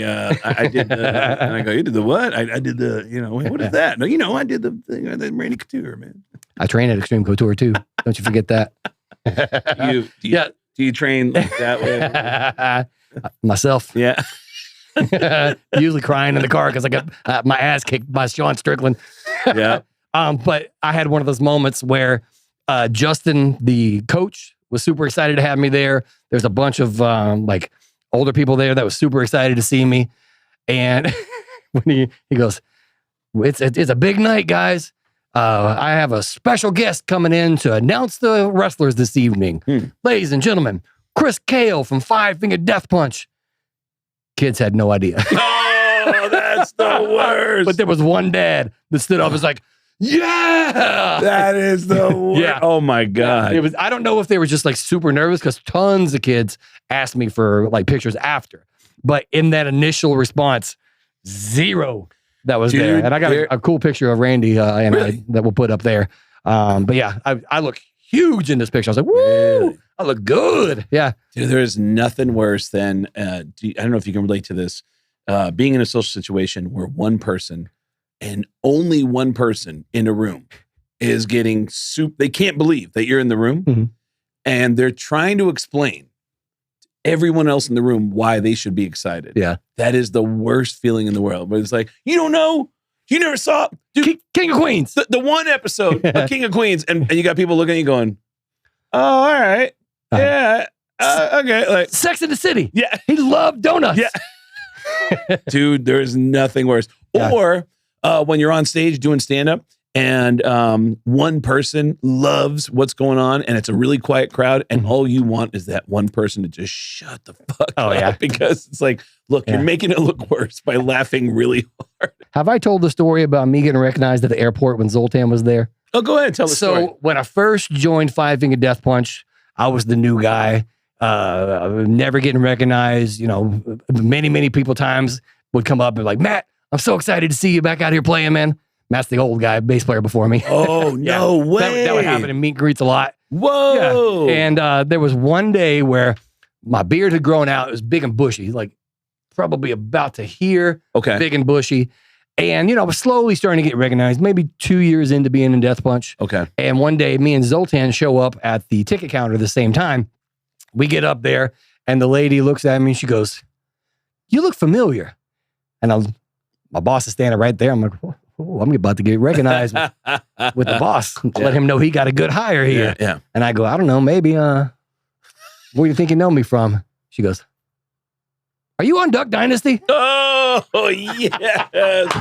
did, and I go, you did the what? I did the, what is that? No, I did the thing, the Randy Couture, man. I train at Extreme Couture too. Don't you forget that. Do you train like that way? Myself. Yeah. Usually crying in the car because I got my ass kicked by Sean Strickland. Yeah. But I had one of those moments where Justin, the coach, was super excited to have me there. There's a bunch of older people there that was super excited to see me. And when he goes, it's a big night, guys. I have a special guest coming in to announce the wrestlers this evening. Ladies and gentlemen, Chris Kale from Five Finger Death Punch. Kids had no idea. Oh, that's the worst. But there was one dad that stood up and was like, yeah, that is the worst. Yeah. Oh my God. It was. I don't know if they were just super nervous because tons of kids asked me for pictures after. But in that initial response, zero that was there. And I got a cool picture of Randy and I that we'll put up there. But yeah, I look huge in this picture. I was like, woo, Really? I look good. Yeah. Dude, there is nothing worse than, I don't know if you can relate to this, being in a social situation where one person and only one person in a room is getting they can't believe that you're in the room, Mhm. and they're trying to explain to everyone else in the room why they should be excited. Yeah. That is the worst feeling in the world. But it's like, you don't know, you never saw, dude, King of Queens. the one episode of King of Queens, and you got people looking at you going, oh, all right. Yeah. Okay. Like, Sex in the City. yeah. He loved donuts. Yeah. Dude, there is nothing worse. Yeah. Or when you're on stage doing stand-up and one person loves what's going on and it's a really quiet crowd and all you want is that one person to just shut the fuck up. Yeah. Because it's like, look, you're making it look worse by laughing really hard. Have I told the story about me getting recognized at the airport when Zoltan was there? Oh, go ahead and tell the story. So when I first joined Five Finger Death Punch, I was the new guy, never getting recognized. You know, many people times would come up and be like, Matt, I'm so excited to see you back out here playing, man. Matt's the old guy, bass player before me. Oh, no way. That would happen in meet and greets a lot. Whoa. Yeah. And there was one day where my beard had grown out. It was big and bushy, like probably about to here, Okay. big and bushy. And, you know, I was slowly starting to get recognized, maybe 2 years into being in Death Punch. Okay. And one day, me and Zoltan show up at the ticket counter at the same time. We get up there, and the lady looks at me, and she goes, you look familiar. And my boss is standing right there. I'm like, oh, I'm about to get recognized with the boss. Let him know he got a good hire here. Yeah. And I go, I don't know, maybe, where do you think you know me from? She goes, are you on Duck Dynasty? Oh, yes.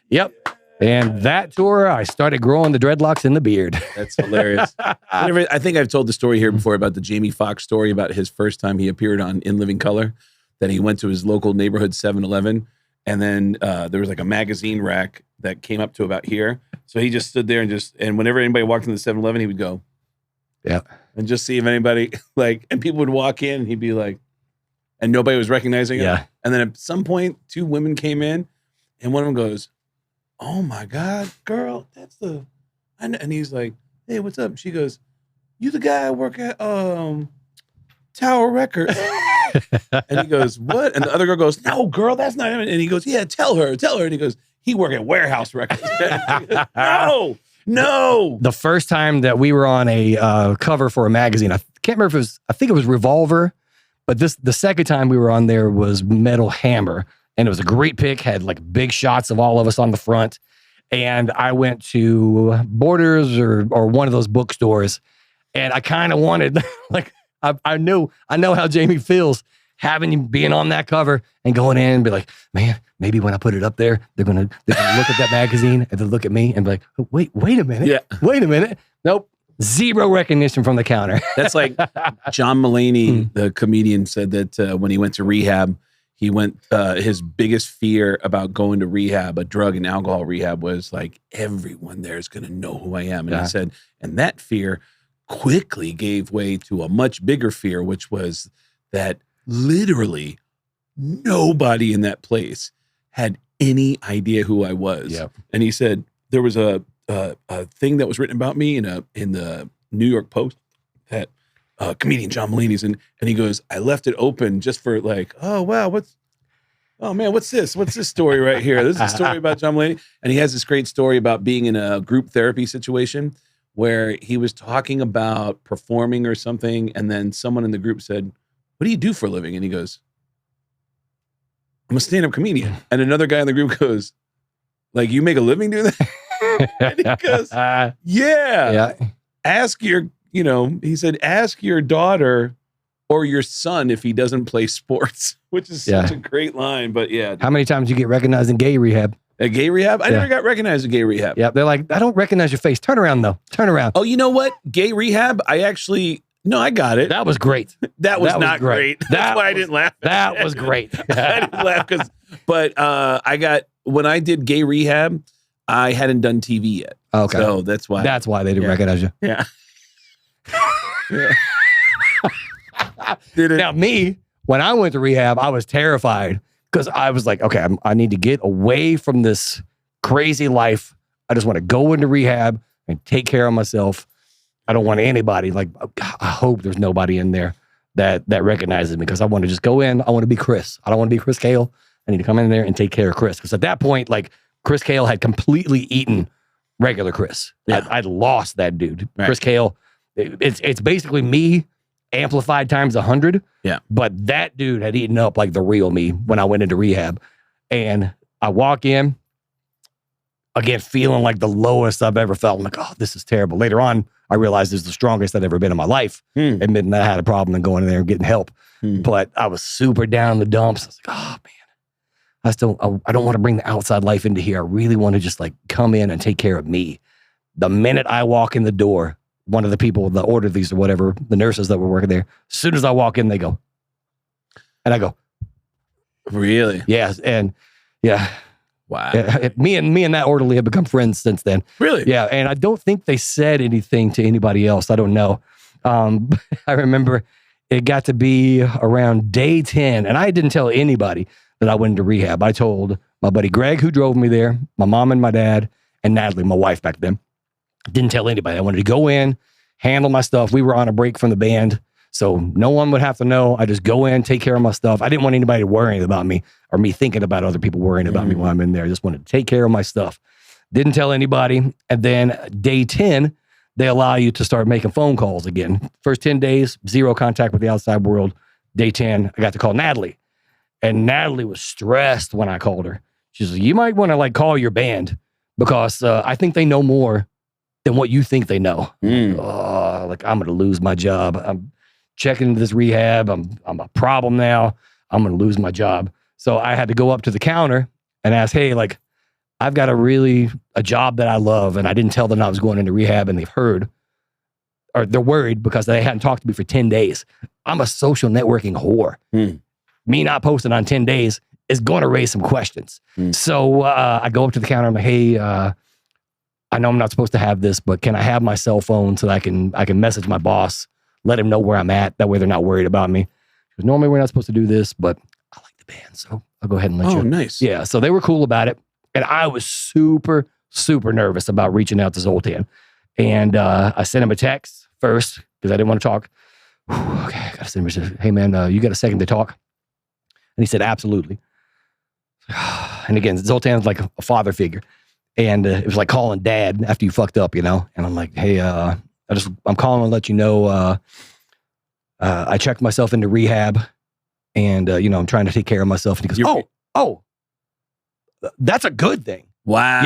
Yep. And that tour, I started growing the dreadlocks in the beard. That's hilarious. I think I've told the story here before about the Jamie Foxx story about his first time he appeared on In Living Color, that he went to his local neighborhood 7-Eleven, and then there was like a magazine rack that came up to about here. So he just stood there and whenever anybody walked into the 7-Eleven, he would go, yeah, and just see if anybody and people would walk in and he'd be like, and nobody was recognizing him. Yeah. And then at some point, 2 women came in, and one of them goes, oh my God, girl, that's the, and he's like, hey, what's up? She goes, you the guy I work at Tower Records. And he goes, what? And the other girl goes, no, girl, that's not him. And he goes, yeah, tell her. And he goes, he work at Warehouse Records. No. The first time that we were on a cover for a magazine, I can't remember if it was, I think it was Revolver, but the second time we were on there was Metal Hammer. And it was a great pic, had like big shots of all of us on the front. And I went to Borders or one of those bookstores, and I kind of wanted, like, I know how Jamie feels having being on that cover and going in and be like, man, maybe when I put it up there, they're gonna look at that magazine and they'll look at me and be like, oh, wait a minute. Yeah. Wait a minute. Nope. Zero recognition from the counter. That's like John Mulaney, the comedian, said that when he went to rehab, he went, his biggest fear about going to rehab, a drug and alcohol rehab, was like, everyone there is going to know who I am. And he said, and that fear quickly gave way to a much bigger fear, which was that literally nobody in that place had any idea who I was. Yep. And he said, there was a thing that was written about me in the New York Post that comedian John Mulaney's in, and he goes, I left it open just for like, oh wow, what's this? What's this story right here? This is a story about John Mulaney. And he has this great story about being in a group therapy situation where he was talking about performing or something, and then someone in the group said, what do you do for a living? And he goes, I'm a stand-up comedian. And another guy in the group goes, like, you make a living doing that? And he goes, yeah. Ask your, he said, ask your daughter or your son if he doesn't play sports, which is such a great line. But yeah. How many times you get recognized in gay rehab? At gay rehab? I never got recognized at gay rehab. Yeah. They're like, I don't recognize your face. Turn around though. Turn around. Oh, you know what? Gay rehab? I got it. That was great. That was not great. That's why I didn't laugh. That was great. I didn't laugh but when I did gay rehab, I hadn't done TV yet. Okay. So that's why. That's why they didn't recognize you. Yeah. Did it? Now me, when I went to rehab, I was terrified because I was like, okay, I need to get away from this crazy life. I just want to go into rehab and take care of myself. I don't want anybody, like, I hope there's nobody in there that recognizes me, because I want to just go in. I want to be Chris. I don't want to be Chris Cale. I need to come in there and take care of Chris. Because at that point, like, Chris Cale had completely eaten regular Chris. Yeah. I'd lost that dude. Right. Chris Cale, it's basically me amplified times 100. Yeah. But that dude had eaten up like the real me when I went into rehab. And I walk in, again, feeling like the lowest I've ever felt. I'm like, oh, this is terrible. Later on, I realized this is the strongest I'd ever been in my life, admitting that I had a problem and going in there and getting help. But I was super down in the dumps. I was like, oh, man, I don't want to bring the outside life into here. I really want to just like come in and take care of me. The minute I walk in the door, one of the people that ordered these or whatever, the nurses that were working there, as soon as I walk in, they go. And I go, really? yeah. And yeah. Wow. Me and that orderly have become friends since then. Really? Yeah. And I don't think they said anything to anybody else. I don't know. I remember it got to be around day 10, and I didn't tell anybody that I went into rehab. I told my buddy Greg, who drove me there, my mom and my dad, and Natalie, my wife back then. Didn't tell anybody. I wanted to go in, handle my stuff. We were on a break from the band, so no one would have to know. I just go in, take care of my stuff. I didn't want anybody worrying about me or me thinking about other people worrying about me while I'm in there. I just wanted to take care of my stuff. Didn't tell anybody. And then day 10, they allow you to start making phone calls again. First 10 days, zero contact with the outside world. Day 10, I got to call Natalie. And Natalie was stressed when I called her. She's like, you might want to like call your band, because I think they know more than what you think they know. Oh, like, I'm going to lose my job. I'm checking into this rehab. I'm a problem now. I'm going to lose my job. So I had to go up to the counter and ask, hey, like, I've got a job that I love, and I didn't tell them I was going into rehab, and they've heard, or they're worried because they hadn't talked to me for 10 days. I'm a social networking whore. Me not posting on 10 days is going to raise some questions. So I go up to the counter. I'm like, hey, I know I'm not supposed to have this, but can I have my cell phone so that I can message my boss, let him know where I'm at? That way they're not worried about me. Because normally we're not supposed to do this, but I like the band, so I'll go ahead and let you. Oh, nice. Yeah, so they were cool about it. And I was super, super nervous about reaching out to Zoltan. And I sent him a text first because I didn't want to talk. Okay, I got to send him a text. Hey, man, you got a second to talk? And he said, absolutely. And again, Zoltan's like a father figure. And it was like calling dad after you fucked up, you know? And I'm like, hey, I'm calling to let you know I checked myself into rehab, and, I'm trying to take care of myself. And he goes, oh, that's a good thing. Wow.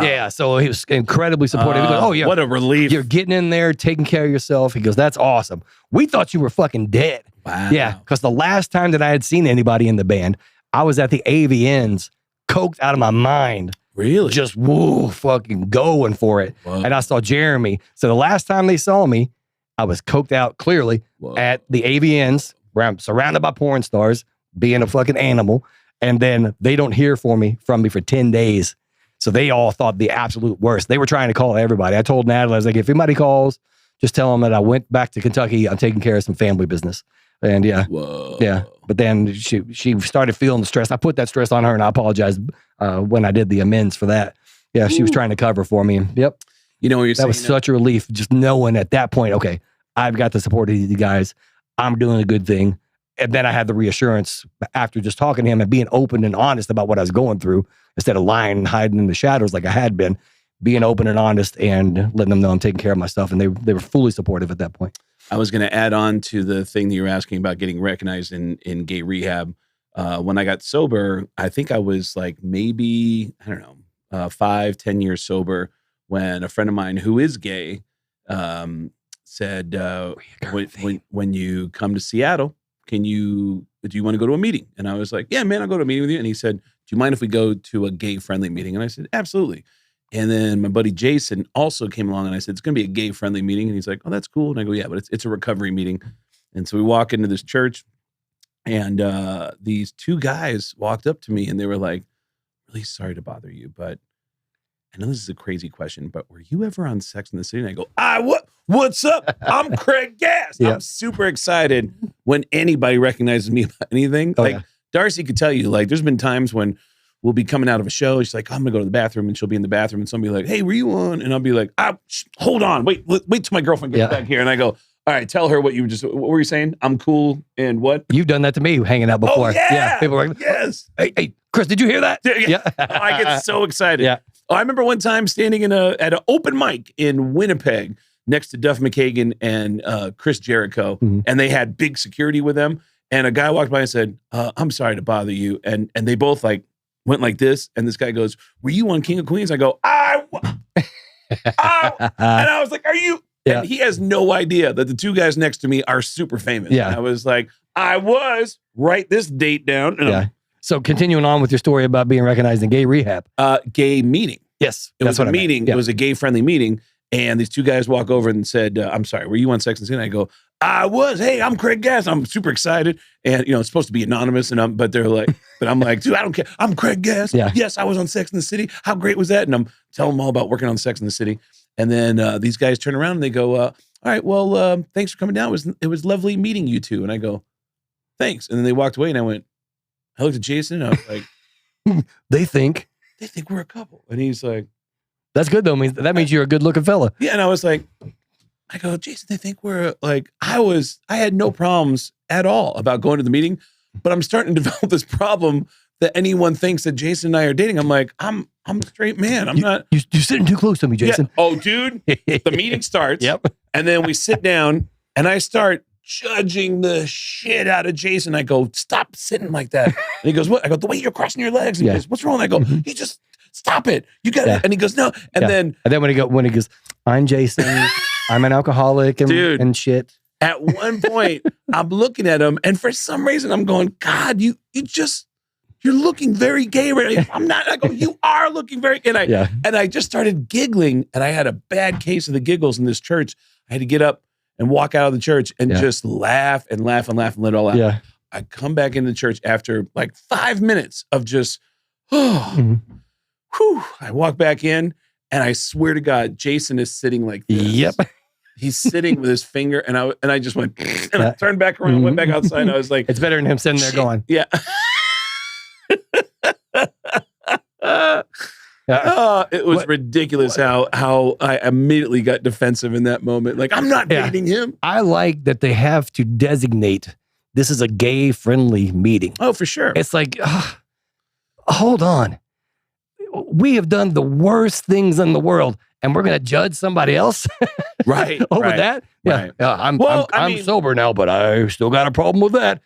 Yeah. So he was incredibly supportive. He goes, oh, yeah. What a relief. You're getting in there, taking care of yourself. He goes, that's awesome. We thought you were fucking dead. Wow. Yeah. Because the last time that I had seen anybody in the band, I was at the AVNs, coked out of my mind. Really? Just fucking going for it. Whoa. And I saw Jeremy. So the last time they saw me, I was coked out clearly at the AVNs, where I'm surrounded by porn stars, being a fucking animal. And then they don't hear from me for 10 days. So they all thought the absolute worst. They were trying to call everybody. I told Natalie, I was like, if anybody calls, just tell them that I went back to Kentucky. I'm taking care of some family business. And yeah. But then she started feeling the stress. I put that stress on her, and I apologized when I did the amends for that. Yeah, she was trying to cover for me. Yep. You know what you're saying? That was such a relief, just knowing at that point, okay, I've got the support of these guys. I'm doing a good thing. And then I had the reassurance after just talking to him and being open and honest about what I was going through, instead of lying and hiding in the shadows like I had been, being open and honest and letting them know I'm taking care of my stuff. And they were fully supportive at that point. I was going to add on to the thing that you were asking about getting recognized in gay rehab. When I got sober, I think I was like maybe, 5-10 years sober, when a friend of mine who is gay said, when you come to Seattle, do you want to go to a meeting? And I was like, yeah, man, I'll go to a meeting with you. And he said, do you mind if we go to a gay friendly meeting? And I said, absolutely. And then my buddy Jason also came along, and I said, it's going to be a gay friendly meeting. And he's like, oh, that's cool. And I go, yeah, but it's a recovery meeting. And so we walk into this church, and these two guys walked up to me, and they were like, really sorry to bother you, but I know this is a crazy question, but were you ever on Sex and the City? And I go, what's up? I'm Craig Gass. Yeah. I'm super excited when anybody recognizes me about anything. Darcy could tell you, like, there's been times when we'll be coming out of a show. She's like, I'm gonna go to the bathroom, and she'll be in the bathroom, and somebody will be like, hey, were you on? And I'll be like, hold on, wait till my girlfriend gets back here. And I go, all right, tell her what were you saying? I'm cool and what? You've done that to me hanging out before. Oh, yeah. People were like, yes. Hey, Chris, did you hear that? Yeah. I get so excited. Yeah. Oh, I remember one time standing at an open mic in Winnipeg next to Duff McKagan and Chris Jericho, and they had big security with them. And a guy walked by and said, I'm sorry to bother you. And they both like went like this. And this guy goes, were you on King of Queens? I go, and I was like, are you? Yeah. And he has no idea that the two guys next to me are super famous. Yeah. And I was like, I was. Write this date down. And Yeah. So continuing on with your story about being recognized in gay rehab. Gay meeting. Yes. It was a meeting. Yeah. It was a gay-friendly meeting. And these two guys walk over and said, I'm sorry, were you on Sex and the City? I go, I was. Hey, I'm Craig Gass. I'm super excited. And, it's supposed to be anonymous. But they're like, but I'm like, dude, I don't care. I'm Craig Gass. Yeah. Yes, I was on Sex and the City. How great was that? And I'm telling them all about working on Sex and the City. And then these guys turn around and they go, all right, well, thanks for coming down. It was lovely meeting you two. And I go, thanks. And then they walked away and I looked at Jason and I was like, they think we're a couple. And he's like, that's good though. That means you're a good looking fella. yeah. And I was like, I go, Jason, they think we're like, I had no problems at all about going to the meeting, but I'm starting to develop this problem that anyone thinks that Jason and I are dating. I'm like, I'm a straight man. I'm not. You're sitting too close to me, Jason. Yeah. Oh, dude, the meeting starts. Yep. And then we sit down and I start judging the shit out of Jason. I go, stop sitting like that. And he goes, what? I go, the way you're crossing your legs. And he goes, what's wrong? I go, you just stop it. You got it. And he goes, no. And then when he goes, I'm Jason. I'm an alcoholic and shit. At one point, I'm looking at him, and for some reason, I'm going, God, you're looking very gay right now. I'm not. I go, you are looking very gay. And I just started giggling, and I had a bad case of the giggles in this church. I had to get up and walk out of the church and just laugh and laugh and laugh and let it all out. Yeah. I come back into the church after like 5 minutes of just, I walk back in, and I swear to God, Jason is sitting like this. Yep. He's sitting with his finger, and I just went, and I turned back around, went back outside, and I was like, it's better than him sitting there going, yeah. It was ridiculous how I immediately got defensive in that moment. Like, I'm not dating him. I like that they have to designate this is a gay-friendly meeting. Oh, for sure. It's like, hold on. We have done the worst things in the world, and we're going to judge somebody else right over that. Yeah, right. I'm sober now, but I still got a problem with that.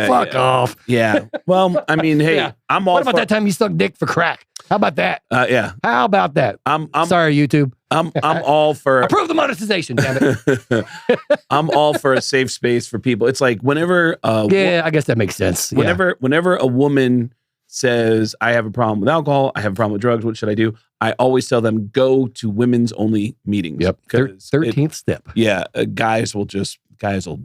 Fuck off. Yeah. Well, I mean, hey, I'm all. What about that time you sucked dick for crack? How about that? Yeah. How about that? I'm sorry, YouTube. I'm all for approve the monetization. Damn it. I'm all for a safe space for people. It's like whenever. I guess that makes sense. Whenever a woman says, I have a problem with alcohol, I have a problem with drugs, what should I do? I always tell them, go to women's only meetings. Yep. 13th step. Yeah. Guys will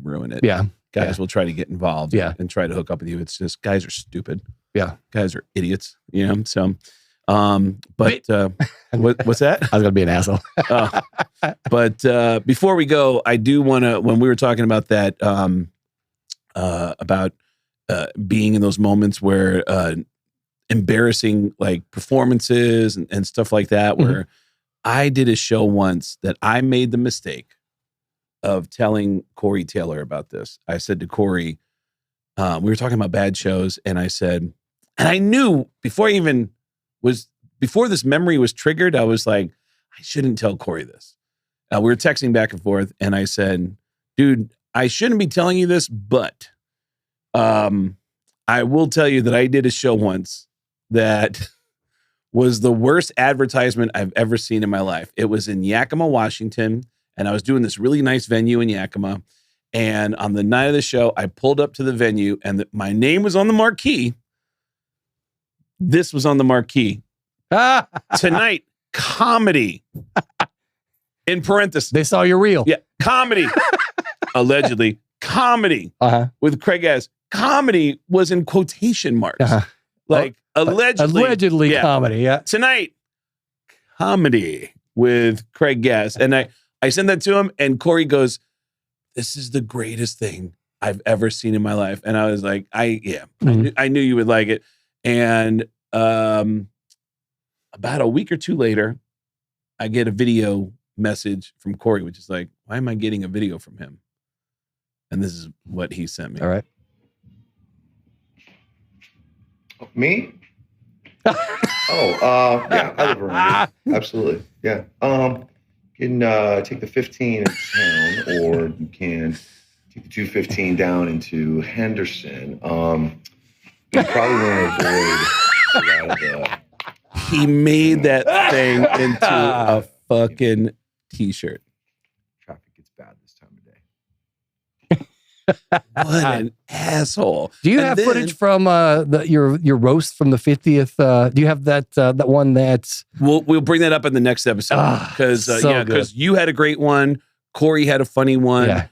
ruin it. Yeah. Guys will try to get involved and try to hook up with you. It's just, guys are stupid. Yeah. Guys are idiots. So, what's that? I was going to be an asshole. But before we go, I do want to, when we were talking about that, about being in those moments where embarrassing like performances and stuff like that, where I did a show once that I made the mistake of telling Corey Taylor about this. I said to Corey, we were talking about bad shows, and I said, and I knew before this memory was triggered, I was like, I shouldn't tell Corey this. We were texting back and forth, and I said, dude, I shouldn't be telling you this, but I will tell you that I did a show once that was the worst advertisement I've ever seen in my life. It was in Yakima, Washington, and I was doing this really nice venue in Yakima. And on the night of the show, I pulled up to the venue, and my name was on the marquee. This was on the marquee. Tonight, comedy. In parentheses. They saw your reel. Yeah, comedy. Allegedly. Comedy. With Craig Gass. Comedy was in quotation marks. Allegedly comedy, yeah. Tonight, comedy with Craig Gass. And I sent that to him, and Corey goes, this is the greatest thing I've ever seen in my life. And I was like, I knew you would like it. And about a week or two later, I get a video message from Corey, which is like, why am I getting a video from him? And this is what he sent me. All right. Me? Yeah, I live around here. Absolutely. Yeah. You can take the 15 in town, or you can take the 215 down into Henderson. You probably want to avoid a lot of the... He made that thing into a fucking t-shirt. Traffic gets bad this time of day. What an asshole. Do you And have then- footage from your roast from the 50th? Do you have that one that's... We'll bring that up in the next episode because so good. you had a great one. Corey had a funny one. Yeah.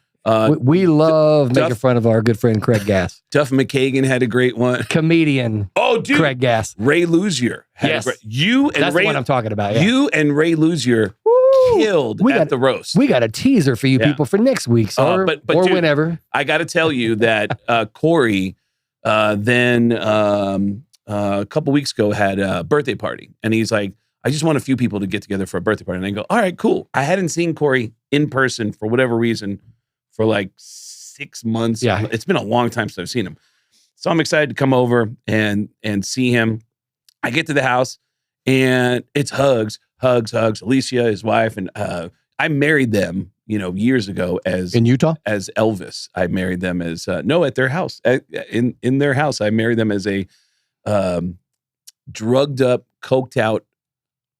We love Duff- making fun of our good friend Craig Gass. Duff McKagan had a great one. Comedian Oh, dude. Craig Gass. Ray Luzier had Yes. a great. You and That's Ray. the one I'm talking about. Yeah. You and Ray Luzier killed We at got- the roast. We got a teaser for you Yeah. people for next week, or but or dude, whenever. I got to tell you that Corey then a couple weeks ago had a birthday party, and he's like, I just want a few people to get together for a birthday party. And I go, all right, cool. I hadn't seen Corey in person for whatever reason for like 6 months. Yeah. It's been a long time since I've seen him. So I'm excited to come over and see him. I get to the house and it's hugs. Alicia, his wife, and I married them, years ago as In Utah? as Elvis. I married them as no, at their house. In their house, I married them as a drugged up, coked out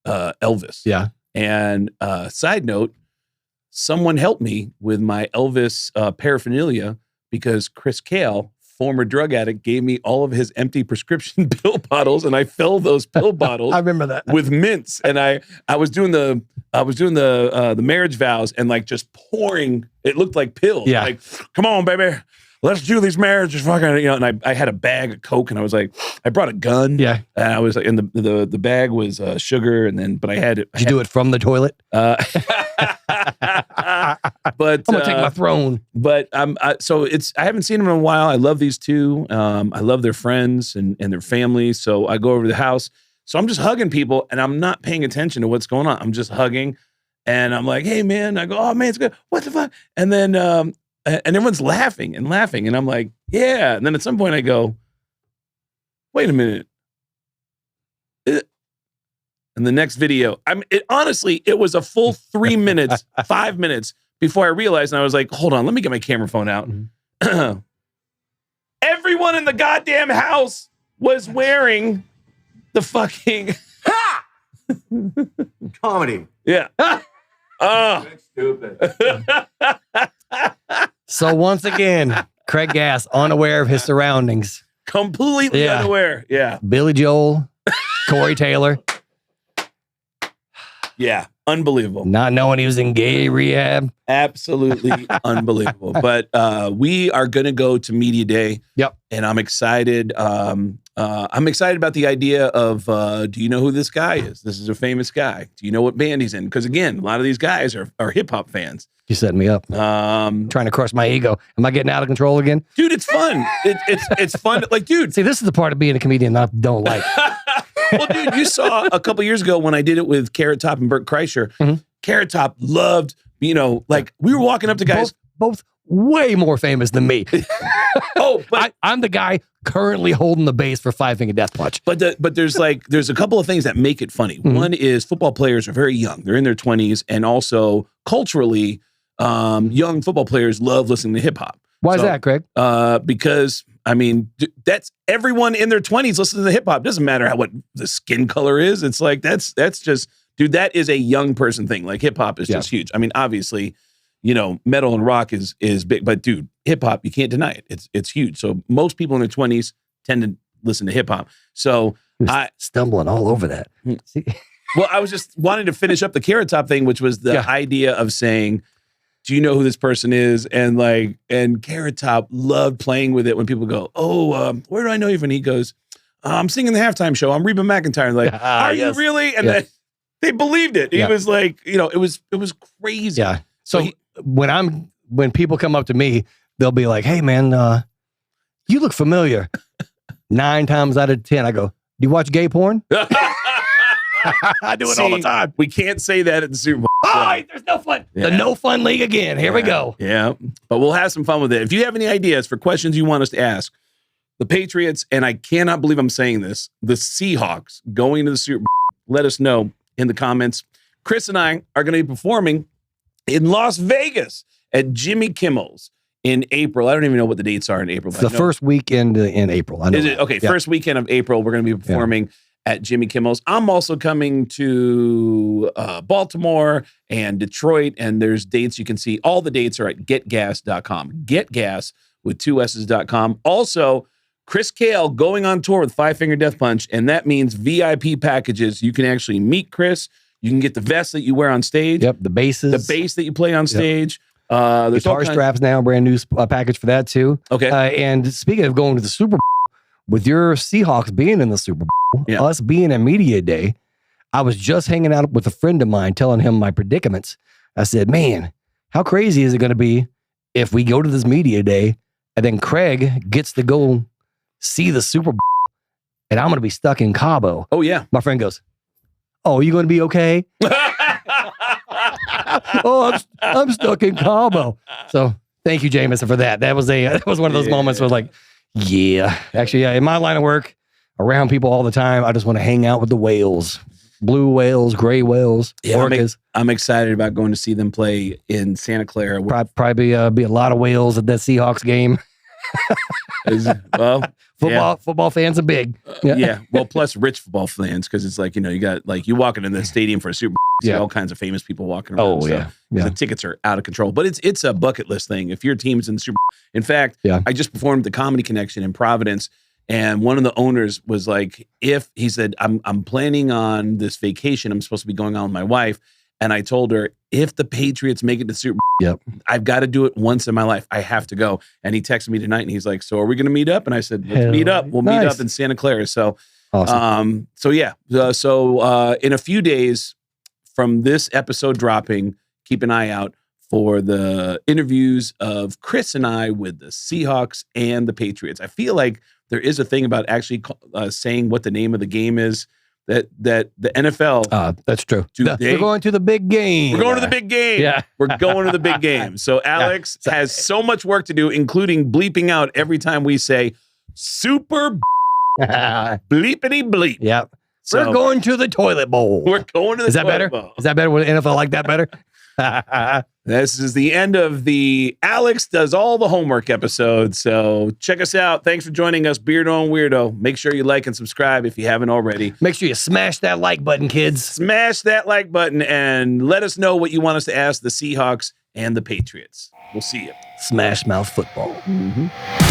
Elvis. Yeah. And side note, someone helped me with my Elvis paraphernalia because Chris Kale, former drug addict, gave me all of his empty prescription pill bottles, and I filled those pill bottles I remember that. with mints. And I was doing the marriage vows and like just pouring. It looked like pills. Yeah. Like, come on, baby. Let's do these marriages, fucking, and I had a bag of Coke, and I was like, I brought a gun. Yeah. And I was like, and the bag was sugar, but I had it. Did you do it from the toilet? But I'm gonna take my throne. But so I haven't seen them in a while. I love these two. I love their friends and their families. So I go over to the house. So I'm just hugging people, and I'm not paying attention to what's going on. I'm just hugging, and I'm like, "Hey, man!" I go, "Oh, man, it's good. What the fuck?" And then and everyone's laughing, and I'm like, "Yeah." And then at some point, I go, "Wait a minute." And the next video, honestly, it was a full 3 minutes, 5 minutes before I realized, and I was like, hold on, let me get my camera phone out. Mm-hmm. Everyone in the goddamn house was wearing the fucking Comedy. yeah. Oh, Stupid. So once again, Craig Gass, unaware of his surroundings. completely Yeah. unaware. Yeah. Billy Joel, Corey Taylor, Yeah. Unbelievable. not knowing he was in gay rehab. Absolutely unbelievable. But we are going to go to Media Day. Yep. And I'm excited. I'm excited about the idea of, do you know who this guy is? This is a famous guy. Do you know what band he's in? Because again, a lot of these guys are hip hop fans. You setting me up. Trying to crush my ego. Am I getting out of control again? Dude, it's fun. It's fun. Like, dude. See, this is the part of being a comedian that I don't like. Well, dude, you saw a couple years ago when I did it with Carrot Top and Burt Kreischer. Mhm. Carrot Top loved, like we were walking up to guys. Both way more famous than me. Oh, but I'm the guy currently holding the base for Five Finger Death Punch. But there's a couple of things that make it funny. Mhm. One is football players are very young; they're in their 20s, and also culturally, young football players love listening to hip hop. Why is that, Craig? Because I mean, that's everyone in their 20s listening to hip hop. Doesn't matter what the skin color is. It's like that's just, dude. That is a young person thing. Like hip hop is just huge. I mean, obviously, metal and rock is big, but dude, hip hop, you can't deny it. It's huge. So most people in their 20s tend to listen to hip hop. So I Stumbling all over that. See? well, I was just wanting to finish up the Carrot Top thing, which was the idea of saying, do you know who this person is? And Carrot Top loved playing with it when people go, where do I know you from? He goes, I'm singing the halftime show. I'm Reba McEntire. Like, are you really? And then they believed it. He was like, it was crazy. Yeah. So when people come up to me, they'll be like, hey man, you look familiar. 9 times out of 10, I go, Do you watch gay porn? I do it all the time. We can't say that at the Super Bowl. Oh, there's no fun. The no fun league again. Here we go. Yeah, but we'll have some fun with it. If you have any ideas for questions you want us to ask, the Patriots, and I cannot believe I'm saying this, the Seahawks going to the Super Bowl, let us know in the comments. Chris and I are going to be performing in Las Vegas at Jimmy Kimmel's in April. I don't even know what the dates are in April. It's the first weekend in April. I know. Is it? Okay, first weekend of April, we're going to be performing at Jimmy Kimmel's. I'm also coming to Baltimore and Detroit, and there's dates you can see. All the dates are at getgas.com. Getgas with 2 S's.com. Also, Chris Kale going on tour with Five Finger Death Punch, and that means VIP packages. You can actually meet Chris. You can get the vest that you wear on stage. Yep, the basses. The bass that you play on stage. There's guitar straps now, brand new package for that too. Okay. And speaking of going to the Super Bowl, with your Seahawks being in the Super Bowl, us being at Media Day, I was just hanging out with a friend of mine telling him my predicaments. I said, man, how crazy is it going to be if we go to this Media Day and then Craig gets to go see the Super Bowl and I'm going to be stuck in Cabo? Oh, yeah. My friend goes, oh, are you going to be okay? Oh, I'm stuck in Cabo. So thank you, Jameson, for that. That was one of those moments where like, yeah, actually, in my line of work, around people all the time, I just want to hang out with the whales, blue whales, gray whales, orcas. I'm excited about going to see them play in Santa Clara. Probably be a lot of whales at that Seahawks game. Football fans are big. Yeah. Well, plus rich football fans, because it's like, you got like you walking in the stadium for a Super Bowl, you see all kinds of famous people walking around. Oh, yeah. The tickets are out of control. But it's a bucket list thing. If your team's in the Super Bowl. In fact, I just performed the Comedy Connection in Providence, and one of the owners was like, he said, I'm planning on this vacation. I'm supposed to be going on with my wife. And I told her, if the Patriots make it to Super Bowl, I've got to do it once in my life. I have to go. And he texted me tonight and he's like, so are we going to meet up? And I said, let's meet up. We'll meet up in Santa Clara. So, awesome. So in a few days from this episode dropping, keep an eye out for the interviews of Chris and I with the Seahawks and the Patriots. I feel like there is a thing about actually saying what the name of the game is. That the NFL. That's true. We're going to the big game. We're going to the big game. Yeah. We're going to the big game. So Alex has so much work to do, including bleeping out every time we say super bleepity bleep. Yep. So, we're going to the toilet bowl. We're going to the toilet bowl. Is that better? Would the NFL like that better? This is the end of the Alex Does All the Homework episode. So check us out. Thanks for joining us, Beardo and Weirdo. Make sure you like and subscribe if you haven't already. Make sure you smash that like button, kids. Smash that like button and let us know what you want us to ask the Seahawks and the Patriots. We'll see you. Smash Mouth Football. Mm-hmm.